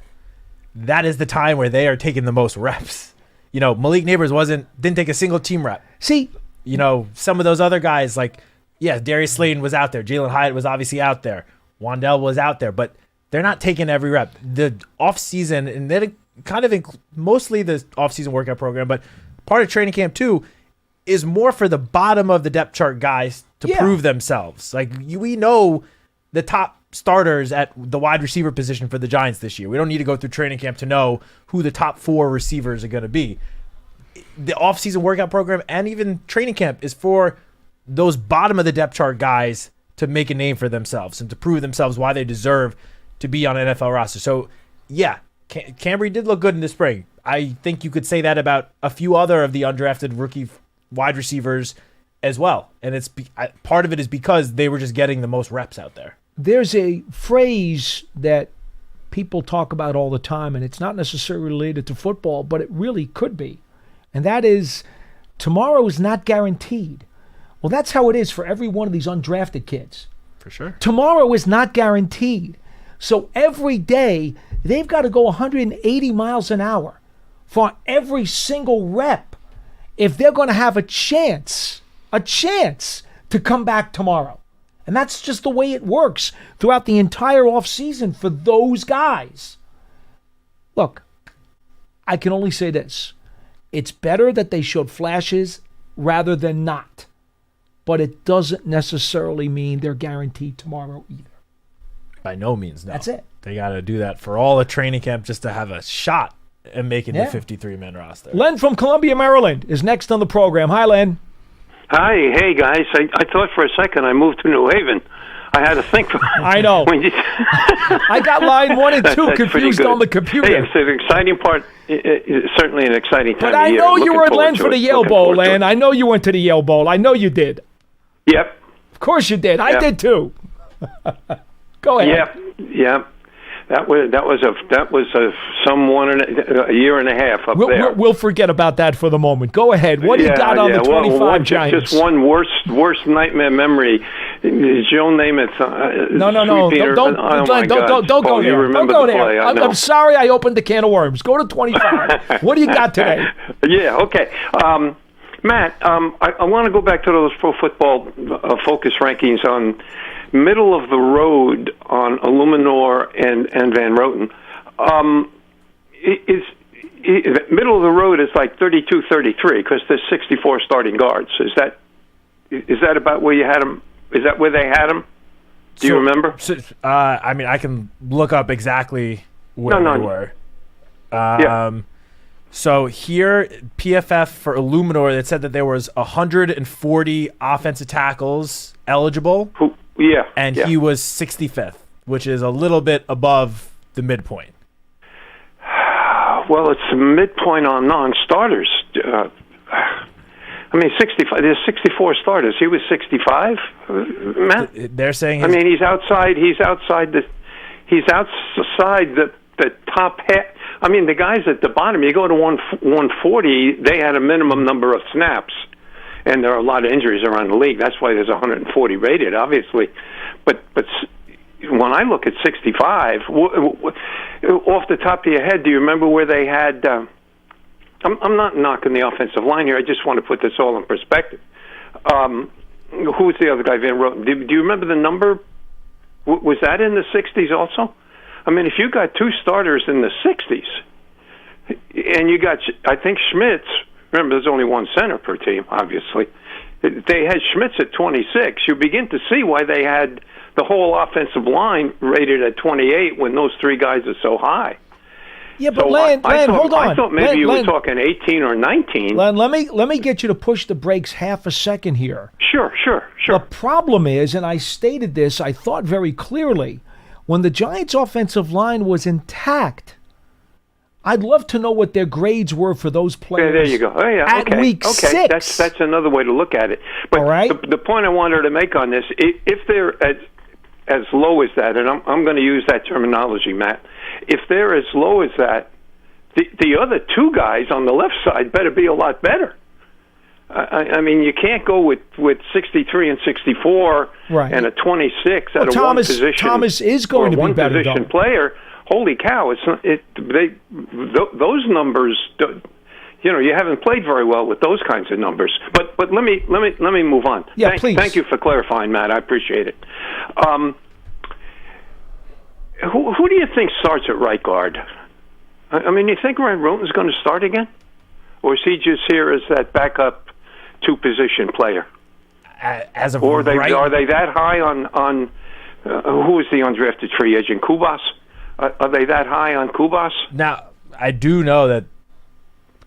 Speaker 4: that is the time where they are taking the most reps. Malik Neighbors didn't take a single team rep.
Speaker 3: See,
Speaker 4: some of those other guys Darius Slayton was out there. Jalen Hyatt was obviously out there. Wandell was out there, but they're not taking every rep. The offseason, and then kind of mostly the offseason workout program, but part of training camp too, is more for the bottom of the depth chart guys to prove themselves. We know the top starters at the wide receiver position for the Giants this year. We don't need to go through training camp to know who the top 4 receivers are going to be. The offseason workout program and even training camp is for those bottom of the depth chart guys to make a name for themselves and to prove themselves why they deserve to be on an NFL roster. So, yeah, Cambry did look good in the spring. I think you could say that about a few other of the undrafted rookie wide receivers as well. And part of it is because they were just getting the most reps out there.
Speaker 3: There's a phrase that people talk about all the time, and it's not necessarily related to football, but it really could be. And that is, tomorrow is not guaranteed. Well, that's how it is for every one of these undrafted kids.
Speaker 4: For sure.
Speaker 3: Tomorrow is not guaranteed. So every day, they've got to go 180 miles an hour for every single rep if they're going to have a chance to come back tomorrow. And that's just the way it works throughout the entire offseason for those guys. Look, I can only say this. It's better that they showed flashes rather than not. but it doesn't necessarily mean they're guaranteed tomorrow either.
Speaker 4: By no means, no.
Speaker 3: That's it.
Speaker 4: They got to do that for all the training camp just to have a shot at making the 53-man roster.
Speaker 3: Len from Columbia, Maryland is next on the program. Hi, Len.
Speaker 5: Hi, hey guys. I thought for a second I moved to New Haven. I had to think.
Speaker 3: I know.
Speaker 5: When you
Speaker 3: I got line 1 and 2 confused on the computer.
Speaker 5: Hey, it's an exciting part. It's certainly an exciting time
Speaker 3: But I
Speaker 5: of year.
Speaker 3: know you were at
Speaker 5: Looking
Speaker 3: Len for
Speaker 5: forward
Speaker 3: the
Speaker 5: to it.
Speaker 3: Yale
Speaker 5: Looking
Speaker 3: Bowl,
Speaker 5: forward to
Speaker 3: Len.
Speaker 5: it.
Speaker 3: I know you went to the Yale Bowl. I know you did.
Speaker 5: Yep.
Speaker 3: Of course you did. I
Speaker 5: Yeah.
Speaker 3: did too. Go ahead.
Speaker 5: Yep. Yep. That was some a year and a half up there.
Speaker 3: We'll forget about that for the moment. Go ahead. What do you got on the 25 Giants?
Speaker 5: Just one worst nightmare memory. Joe Namath.
Speaker 3: No. Don't go there. Don't go there. I'm sorry I opened the can of worms. Go to 25. What do you got today?
Speaker 5: Yeah, okay. Matt, I want to go back to those Pro Football Focus rankings on middle of the road on Illuminor and Van Roten. Middle of the road is like 32-33 because there's 64 starting guards. Is that about where you had them? Is that where they had them? Do you remember?
Speaker 4: I mean, I can look up exactly where they were. So here, PFF for Illuminor, it said that there was 140 offensive tackles eligible. And he was 65th, which is a little bit above the midpoint.
Speaker 5: Well, it's the midpoint on non-starters. I mean, 65. There's 64 starters. He was 65. Matt?
Speaker 4: They're saying.
Speaker 5: He's outside. He's outside the top half. I mean, the guys at the bottom. You go to 140. They had a minimum number of snaps, and there are a lot of injuries around the league. That's why there's 140 rated, obviously. But when I look at 65, off the top of your head, do you remember where they had? I'm not knocking the offensive line here. I just want to put this all in perspective. Who was the other guy? Van Roten. Do you remember the number? Was that in the 60s also? I mean, if you got two starters in the 60s, and you got, I think Schmitz. Remember, there's only one center per team, obviously. They had Schmitz at 26. You begin to see why they had the whole offensive line rated at 28 when those three guys are so high.
Speaker 3: Yeah, but Len, hold on.
Speaker 5: I thought maybe you were talking 18 or 19.
Speaker 3: Len, let me get you to push the brakes half a second here.
Speaker 5: Sure.
Speaker 3: The problem is, and I stated this, I thought very clearly, when the Giants' offensive line was intact, I'd love to know what their grades were for those players.
Speaker 5: Yeah, there you go. Oh, yeah,
Speaker 3: at week 6.
Speaker 5: That's another way to look at it. But
Speaker 3: all right?
Speaker 5: the point I wanted to make on this, if they're as low as that, and I'm going to use that terminology, Matt, if they're as low as that, the other two guys on the left side better be a lot better. I mean, you can't go with 63 and 64 and a 26 at a one position.
Speaker 3: Thomas is going to be better.
Speaker 5: One position player. Holy cow! Those numbers. You haven't played very well with those kinds of numbers. But let me move on.
Speaker 3: Yeah, please.
Speaker 5: Thank you for clarifying, Matt. I appreciate it. Who do you think starts at right guard? I mean, you think Van Roten's going to start again, or is he just here as that backup two-position player?
Speaker 4: As of
Speaker 5: or are they
Speaker 4: right,
Speaker 5: that high on who is the undrafted free agent? Kubas? Are they that high on Kubas?
Speaker 4: Now, I do know that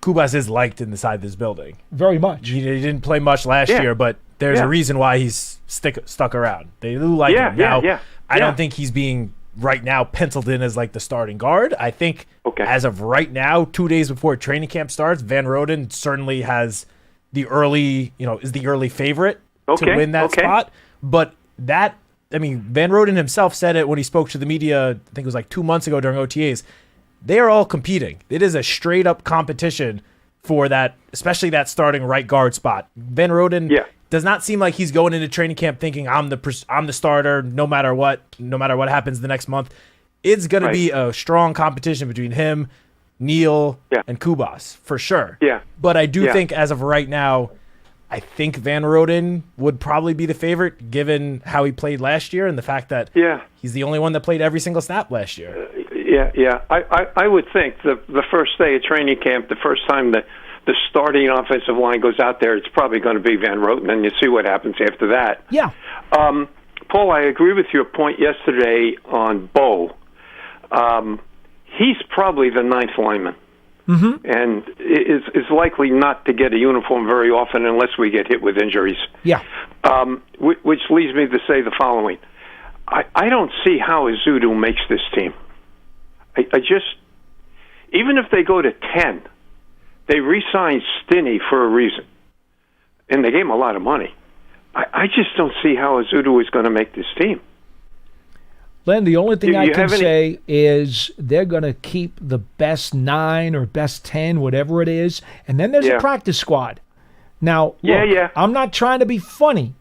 Speaker 4: Kubas is liked inside this building.
Speaker 3: Very much.
Speaker 4: He didn't play much last year, but there's a reason why he's stuck around. They do like him. Now, I don't think he's being right now penciled in as like the starting guard. I think as of right now, 2 days before training camp starts, Van Roten certainly has the early favorite to win that spot. But Van Roten himself said it when he spoke to the media, I think it was like 2 months ago during OTAs. They are all competing. It is a straight up competition for that, especially that starting right guard spot. Van Roten does not seem like he's going into training camp thinking I'm the starter no matter what happens the next month. It's going to be a strong competition between him, Neal, and Kubas for sure. Yeah. But I do think as of right now, I think Van Roten would probably be the favorite given how he played last year and the fact that he's the only one that played every single snap last year.
Speaker 5: I would think the first day of training camp, the first time the the starting offensive line goes out there, it's probably going to be Van Roten, and you see what happens after that.
Speaker 3: Yeah.
Speaker 5: Paul, I agree with your point yesterday on Bo. He's probably the ninth lineman. Mm-hmm. And is likely not to get a uniform very often unless we get hit with injuries.
Speaker 3: Yeah.
Speaker 5: Which leads me to say the following. I don't see how Ezeudu makes this team. I just, even if they go to 10, they re-signed Stinney for a reason. And they gave him a lot of money. I just don't see how Ezeudu is going to make this team.
Speaker 3: Len, the only thing I can say is they're going to keep the best 9 or best 10, whatever it is, and then there's a practice squad. Now, look, I'm not trying to be funny,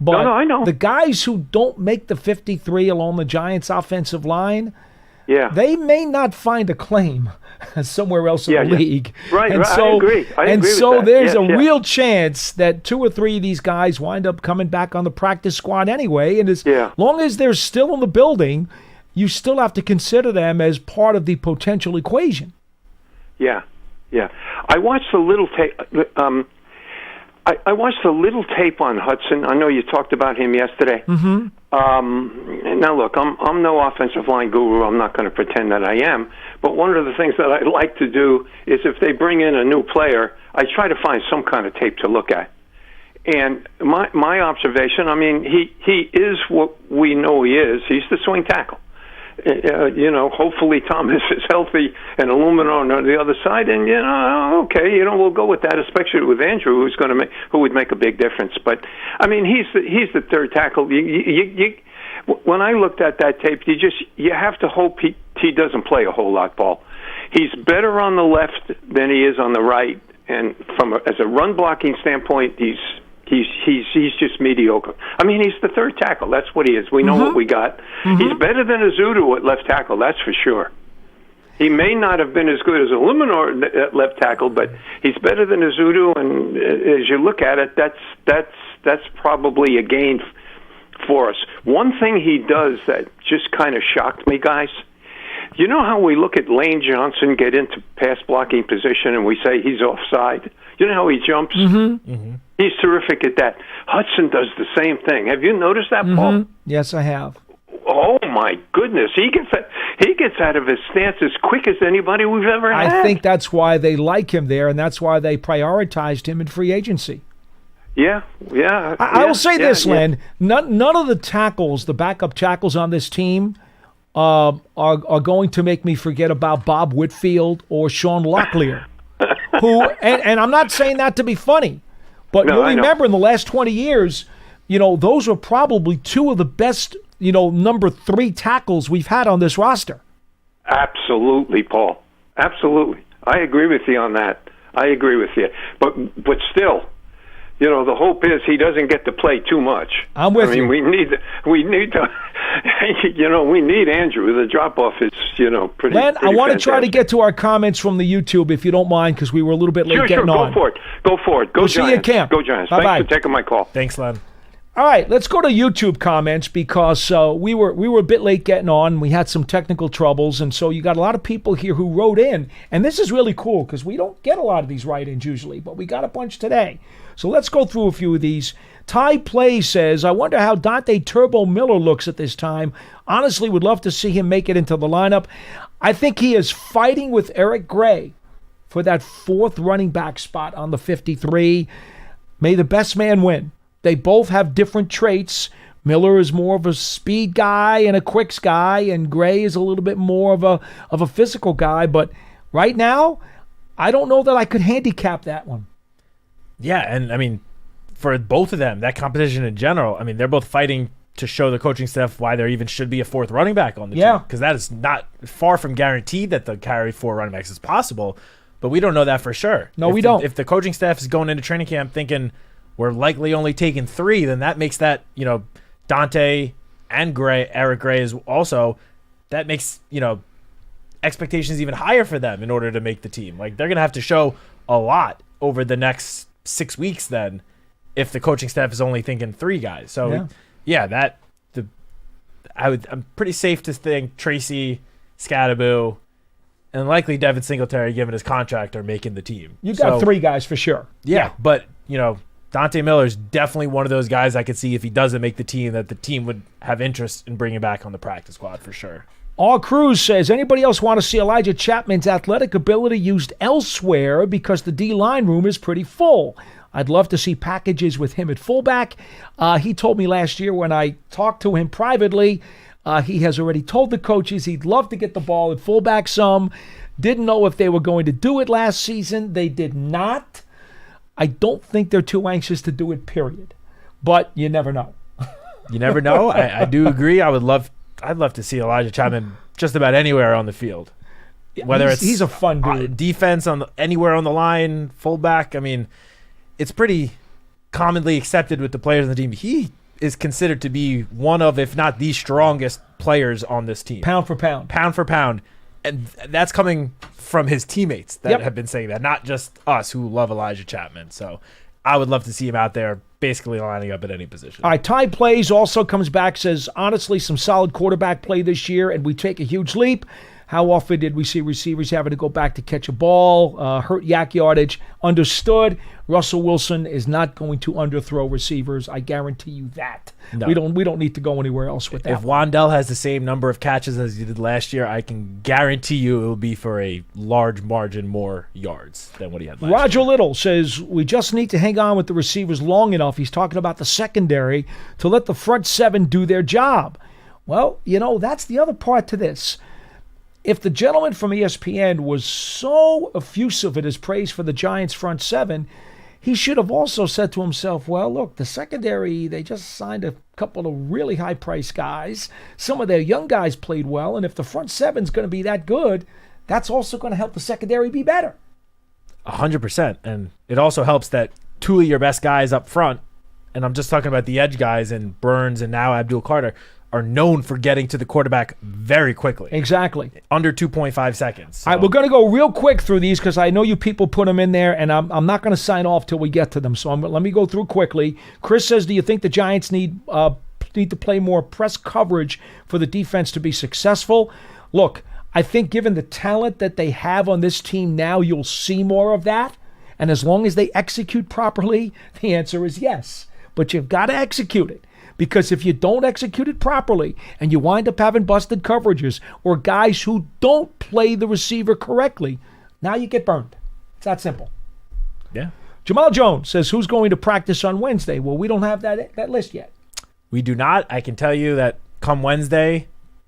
Speaker 3: but
Speaker 5: I know.
Speaker 3: The guys who don't make the 53 along the Giants' offensive line, they may not find a claim somewhere else in the league.
Speaker 5: Right,
Speaker 3: and
Speaker 5: right.
Speaker 3: So,
Speaker 5: I agree.
Speaker 3: And
Speaker 5: agree
Speaker 3: so
Speaker 5: with that.
Speaker 3: there's a real chance that 2 or 3 of these guys wind up coming back on the practice squad anyway. And as long as they're still in the building, you still have to consider them as part of the potential equation.
Speaker 5: Yeah. I watched a little tape. I watched a little tape on Hudson. I know you talked about him yesterday.
Speaker 3: Mm-hmm.
Speaker 5: Now, look, I'm no offensive line guru. I'm not going to pretend that I am. But one of the things that I like to do is if they bring in a new player, I try to find some kind of tape to look at. And my observation, I mean, he is what we know he is. He's the swing tackle. Hopefully Thomas is healthy and Illuminor on the other side, and we'll go with that, especially with Andrew, who would make a big difference. But I mean, he's the third tackle. When I looked at that tape, you have to hope he doesn't play a whole lot, Paul. He's better on the left than he is on the right, and as a run blocking standpoint, he's just mediocre. I mean, he's the third tackle. That's what he is. We know what we got. Mm-hmm. He's better than Ezeudu at left tackle. That's for sure. He may not have been as good as Illuminor at left tackle, but he's better than Ezeudu. And as you look at it, that's probably a gain for us. One thing he does that just kind of shocked me, guys. You know how we look at Lane Johnson get into pass blocking position and we say he's offside? You know how he jumps?
Speaker 3: Mm-hmm. Mm-hmm.
Speaker 5: He's terrific at that. Hudson does the same thing. Have you noticed that, Paul?
Speaker 3: Yes, I have.
Speaker 5: Oh, my goodness. He gets out of his stance as quick as anybody we've ever had.
Speaker 3: I think that's why they like him there, and that's why they prioritized him in free agency.
Speaker 5: Yeah.
Speaker 3: I will say this, Len. None of the tackles, the backup tackles on this team, are going to make me forget about Bob Whitfield or Sean Locklear. And I'm not saying that to be funny, but you'll remember in the last 20 years, those were probably 2 of the best, number 3 tackles we've had on this roster.
Speaker 5: Absolutely, Paul. Absolutely. I agree with you on that. I agree with you. But still, the hope is he doesn't get to play too much.
Speaker 3: I'm with you.
Speaker 5: We need to, we need Andrew. The drop-off is, pretty
Speaker 3: Len, I want to try to
Speaker 5: fantastic.
Speaker 3: get to our comments from the YouTube, if you don't mind, because we were a little bit late getting on.
Speaker 5: Go for it. Go
Speaker 3: we'll
Speaker 5: Giants.
Speaker 3: See you at camp.
Speaker 5: Go Giants.
Speaker 3: Bye-bye.
Speaker 5: Thanks for taking my call.
Speaker 4: Thanks, Len.
Speaker 3: All right, let's go to YouTube comments because we were a bit late getting on. We had some technical troubles, and so you got a lot of people here who wrote in, and this is really cool because we don't get a lot of these write-ins usually, but we got a bunch today. So let's go through a few of these. Ty Play says, I wonder how Dante Turbo Miller looks at this time. Honestly, would love to see him make it into the lineup. I think he is fighting with Eric Gray for that 4th running back spot on the 53. May the best man win. They both have different traits. Miller is more of a speed guy and a quicks guy, and Gray is a little bit more of a physical guy. But right now, I don't know that I could handicap that one.
Speaker 4: Yeah, and I mean, for both of them, that competition in general, I mean, they're both fighting to show the coaching staff why there even should be a 4th running back on the team. Because that is not far from guaranteed that they'll carry 4 running backs as possible. But we don't know that for sure.
Speaker 3: No, we don't.
Speaker 4: If the coaching staff is going into training camp thinking we're likely only taking 3, then that makes that, Dante and Eric Gray is also, that makes, expectations even higher for them in order to make the team. Like, they're going to have to show a lot over the next 6 weeks then if the coaching staff is only thinking 3 guys. So, I'm pretty safe to think Tracy, Scadaboo, and likely Devin Singletary, given his contract, are making the team.
Speaker 3: You got 3 guys for sure.
Speaker 4: Yeah, but, Dante Miller's definitely one of those guys I could see if he doesn't make the team that the team would have interest in bringing back on the practice squad for sure.
Speaker 3: R. Cruz says, anybody else want to see Elijah Chapman's athletic ability used elsewhere because the D-line room is pretty full? I'd love to see packages with him at fullback. He told me last year when I talked to him privately, he has already told the coaches he'd love to get the ball at fullback some. Didn't know if they were going to do it last season. They did not. I don't think they're too anxious to do it, period. But you never know.
Speaker 4: You never know. I do agree. I'd love to see Elijah Chapman just about anywhere on the field. Whether
Speaker 3: he's a fun dude.
Speaker 4: Defense anywhere on the line, fullback. I mean, it's pretty commonly accepted with the players on the team. He is considered to be one of, if not the strongest players on this team.
Speaker 3: Pound for pound.
Speaker 4: Pound for pound. And that's coming from his teammates that have been saying that, not just us who love Elijah Chapman. So I would love to see him out there basically lining up at any position.
Speaker 3: All right, Ty Plays also comes back, says, honestly, some solid quarterback play this year, and we take a huge leap. How often did we see receivers having to go back to catch a ball, hurt yak yardage? Understood. Russell Wilson is not going to underthrow receivers. I guarantee you that. No. We don't need to go anywhere else with that.
Speaker 4: If Wandell has the same number of catches as he did last year, I can guarantee you it will be for a large margin more yards than what he had last year.
Speaker 3: Roger Little says, we just need to hang on with the receivers long enough. He's talking about the secondary to let the front 7 do their job. Well, that's the other part to this. If the gentleman from ESPN was so effusive in his praise for the Giants' front 7, he should have also said to himself, well, look, the secondary, they just signed a couple of really high-priced guys. Some of their young guys played well, and if the front 7's going to be that good, that's also going to help the secondary be better.
Speaker 4: 100%. And it also helps that 2 of your best guys up front, and I'm just talking about the edge guys and Burns and now Abdul Carter, are known for getting to the quarterback very quickly.
Speaker 3: Exactly.
Speaker 4: Under 2.5 seconds. So.
Speaker 3: All right, we're going to go real quick through these because I know you people put them in there, and I'm not going to sign off till we get to them. So let me go through quickly. Chris says, do you think the Giants need to play more press coverage for the defense to be successful? Look, I think given the talent that they have on this team now, you'll see more of that. And as long as they execute properly, the answer is yes. But you've got to execute it. Because if you don't execute it properly and you wind up having busted coverages or guys who don't play the receiver correctly, now you get burned. It's that simple.
Speaker 4: Yeah.
Speaker 3: Jamal Jones says, who's going to practice on Wednesday? Well, we don't have that list yet.
Speaker 4: We do not. I can tell you that come Wednesday,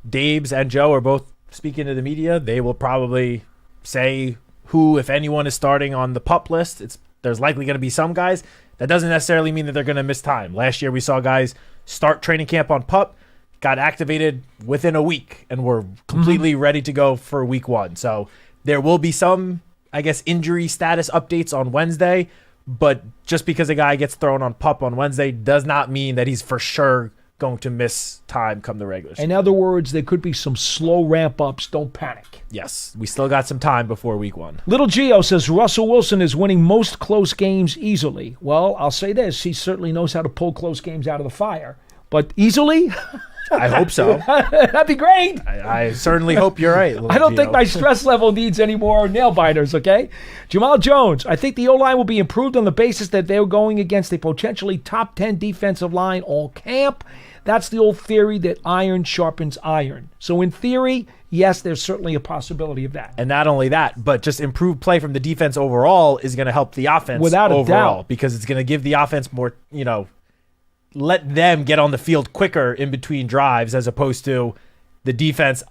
Speaker 4: Dabes and Joe are both speaking to the media. They will probably say who, if anyone, is starting on the PUP list. There's likely going to be some guys. That doesn't necessarily mean that they're going to miss time. Last year we saw guys start training camp on PUP, got activated within a week, and were completely ready to go for week 1. So there will be some, injury status updates on Wednesday, but just because a guy gets thrown on PUP on Wednesday does not mean that he's for sure going to miss time come the regular season.
Speaker 3: In other words, there could be some slow ramp-ups. Don't panic.
Speaker 4: Yes, we still got some time before week 1.
Speaker 3: Little Gio says Russell Wilson is winning most close games easily. Well, I'll say this. He certainly knows how to pull close games out of the fire. But easily?
Speaker 4: I hope so.
Speaker 3: That'd be great.
Speaker 4: I certainly hope you're right.
Speaker 3: I don't think my stress level needs any more nail biters, okay? Jamal Jones, I think the O-line will be improved on the basis that they're going against a potentially top 10 defensive line all camp. That's the old theory that iron sharpens iron. So in theory, yes, there's certainly a possibility of that.
Speaker 4: And not only that, but just improved play from the defense overall is going to help the offense
Speaker 3: without
Speaker 4: overall,
Speaker 3: a doubt,
Speaker 4: because it's going to give the offense more, let them get on the field quicker in between drives as opposed to the defense,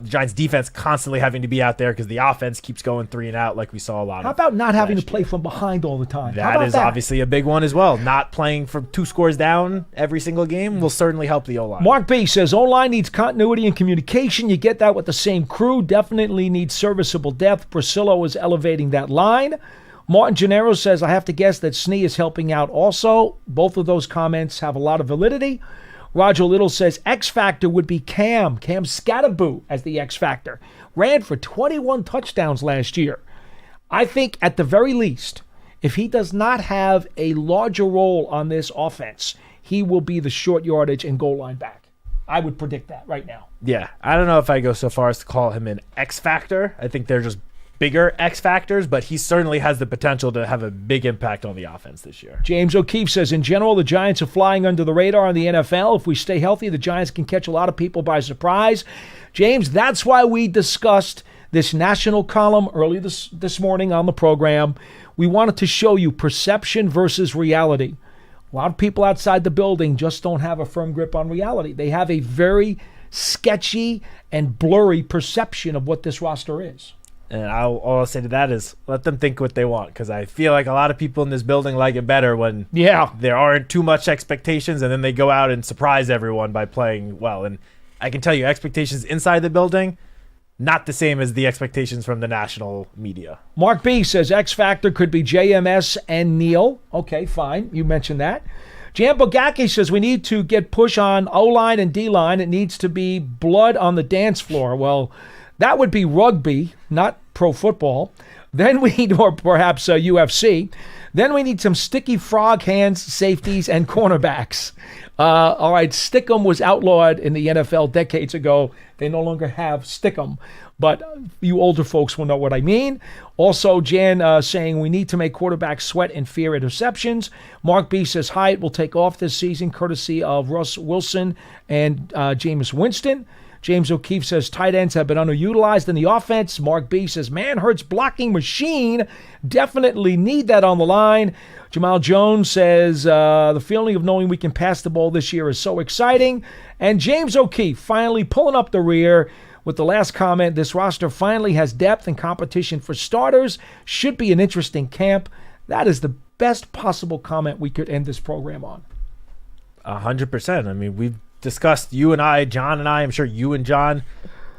Speaker 4: Giants defense constantly having to be out there because the offense keeps going 3 and out like we saw a lot of.
Speaker 3: How about not having to play from behind all the time?
Speaker 4: That is obviously a big one as well. Not playing from 2 scores down every single game will certainly help the O-line.
Speaker 3: Mark B says O-line needs continuity and communication. You get that with the same crew. Definitely needs serviceable depth. Priscilla is elevating that line. Martin Gennaro says, I have to guess that Snee is helping out also. Both of those comments have a lot of validity. Roger Little says X Factor would be Cam Scatterboo as the X Factor. Ran for 21 touchdowns last year. I think at the very least, if he does not have a larger role on this offense, he will be the short yardage and goal line back. I would predict that right now.
Speaker 4: Yeah, I don't know if I go so far as to call him an X factor. I think they're just bigger X factors, but he certainly has the potential to have a big impact on the offense this year.
Speaker 3: James O'Keefe says, in general, the Giants are flying under the radar in the NFL. If we stay healthy, the Giants can catch a lot of people by surprise. James, that's why we discussed this national column early this morning on the program. We wanted to show you perception versus reality. A lot of people outside the building just don't have a firm grip on reality. They have a very sketchy and blurry perception of what this roster is.
Speaker 4: And all I'll say to that is let them think what they want, because I feel like a lot of people in this building like it better when there aren't too much expectations, and then they go out and surprise everyone by playing well. And I can tell you, expectations inside the building, not the same as the expectations from the national media.
Speaker 3: Mark B says X Factor could be JMS and Neal. Okay, fine. You mentioned that. Jan Bogacki says we need to get push on O-line and D-line. It needs to be blood on the dance floor. Well, that would be rugby, not pro football. Then we need, or perhaps UFC. Then we need some sticky frog hands, safeties, and cornerbacks. All right, Stickum was outlawed in the NFL decades ago. They no longer have Stickum, but you older folks will know what I mean. Also, Jan saying we need to make quarterbacks sweat and fear interceptions. Mark B says Hyatt will take off this season, courtesy of Russ Wilson and Jameis Winston. James O'Keefe says tight ends have been underutilized in the offense. Mark B says, man, Hurts blocking machine. Definitely need that on the line. Jamal Jones says, the feeling of knowing we can pass the ball this year is so exciting. And James O'Keefe finally pulling up the rear with the last comment. This roster finally has depth and competition for starters. Should be an interesting camp. That is the best possible comment we could end this program on.
Speaker 4: 100%. I mean, we've discussed, you and I, John and I, I'm sure you and John,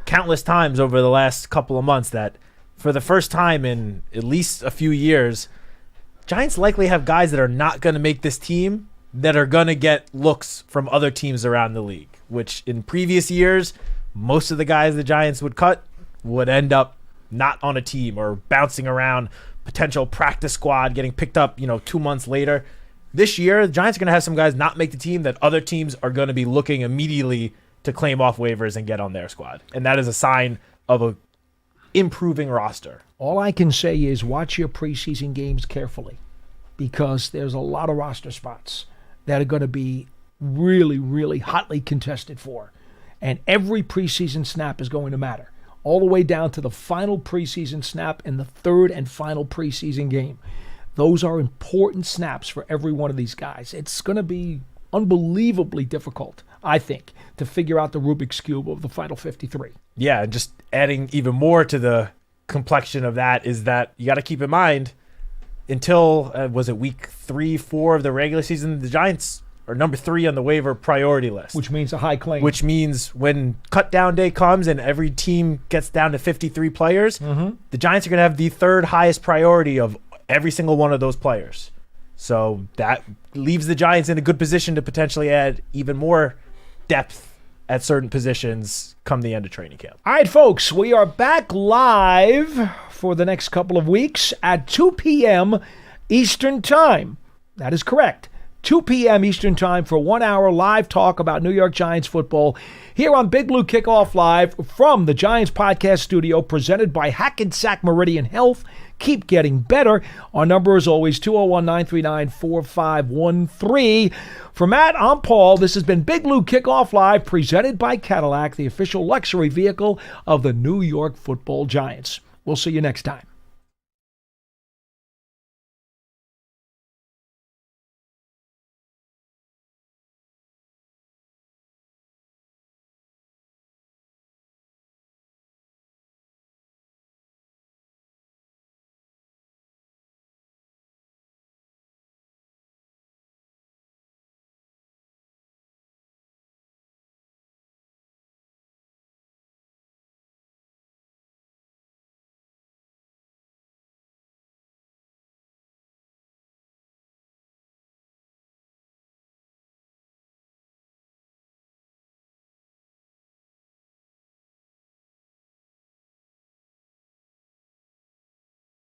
Speaker 4: countless times over the last couple of months, that for the first time in at least a few years, Giants likely have guys that are not going to make this team that are going to get looks from other teams around the league, which in previous years, most of the guys the Giants would cut would end up not on a team or bouncing around potential practice squad, getting picked up, 2 months later. This year, the Giants are going to have some guys not make the team that other teams are going to be looking immediately to claim off waivers and get on their squad. And that is a sign of a improving roster.
Speaker 3: All I can say is watch your preseason games carefully, because there's a lot of roster spots that are going to be really, really hotly contested for. And every preseason snap is going to matter, all the way down to the final preseason snap in the third and final preseason game. Those are important snaps for every one of these guys. It's going to be unbelievably difficult, I think, to figure out the Rubik's Cube of the final 53.
Speaker 4: Yeah, and just adding even more to the complexion of that is that you got to keep in mind, until, was it week 3-4 of the regular season, the Giants are number 3 on the waiver priority list.
Speaker 3: Which means a high claim.
Speaker 4: Which means when cut down day comes and every team gets down to 53 players, the Giants are going to have the third highest priority of every single one of those players. So that leaves the Giants in a good position to potentially add even more depth at certain positions come the end of training camp.
Speaker 3: All right, folks, we are back live for the next couple of weeks at 2 p.m. Eastern Time. That is correct. 2 p.m. Eastern Time for 1 hour live talk about New York Giants football here on Big Blue Kickoff Live from the Giants Podcast Studio, presented by Hackensack Meridian Health. Keep getting better. Our number is always 201-939-4513. For Matt, I'm Paul. This has been Big Blue Kickoff Live, presented by Cadillac, the official luxury vehicle of the New York Football Giants. We'll see you next time.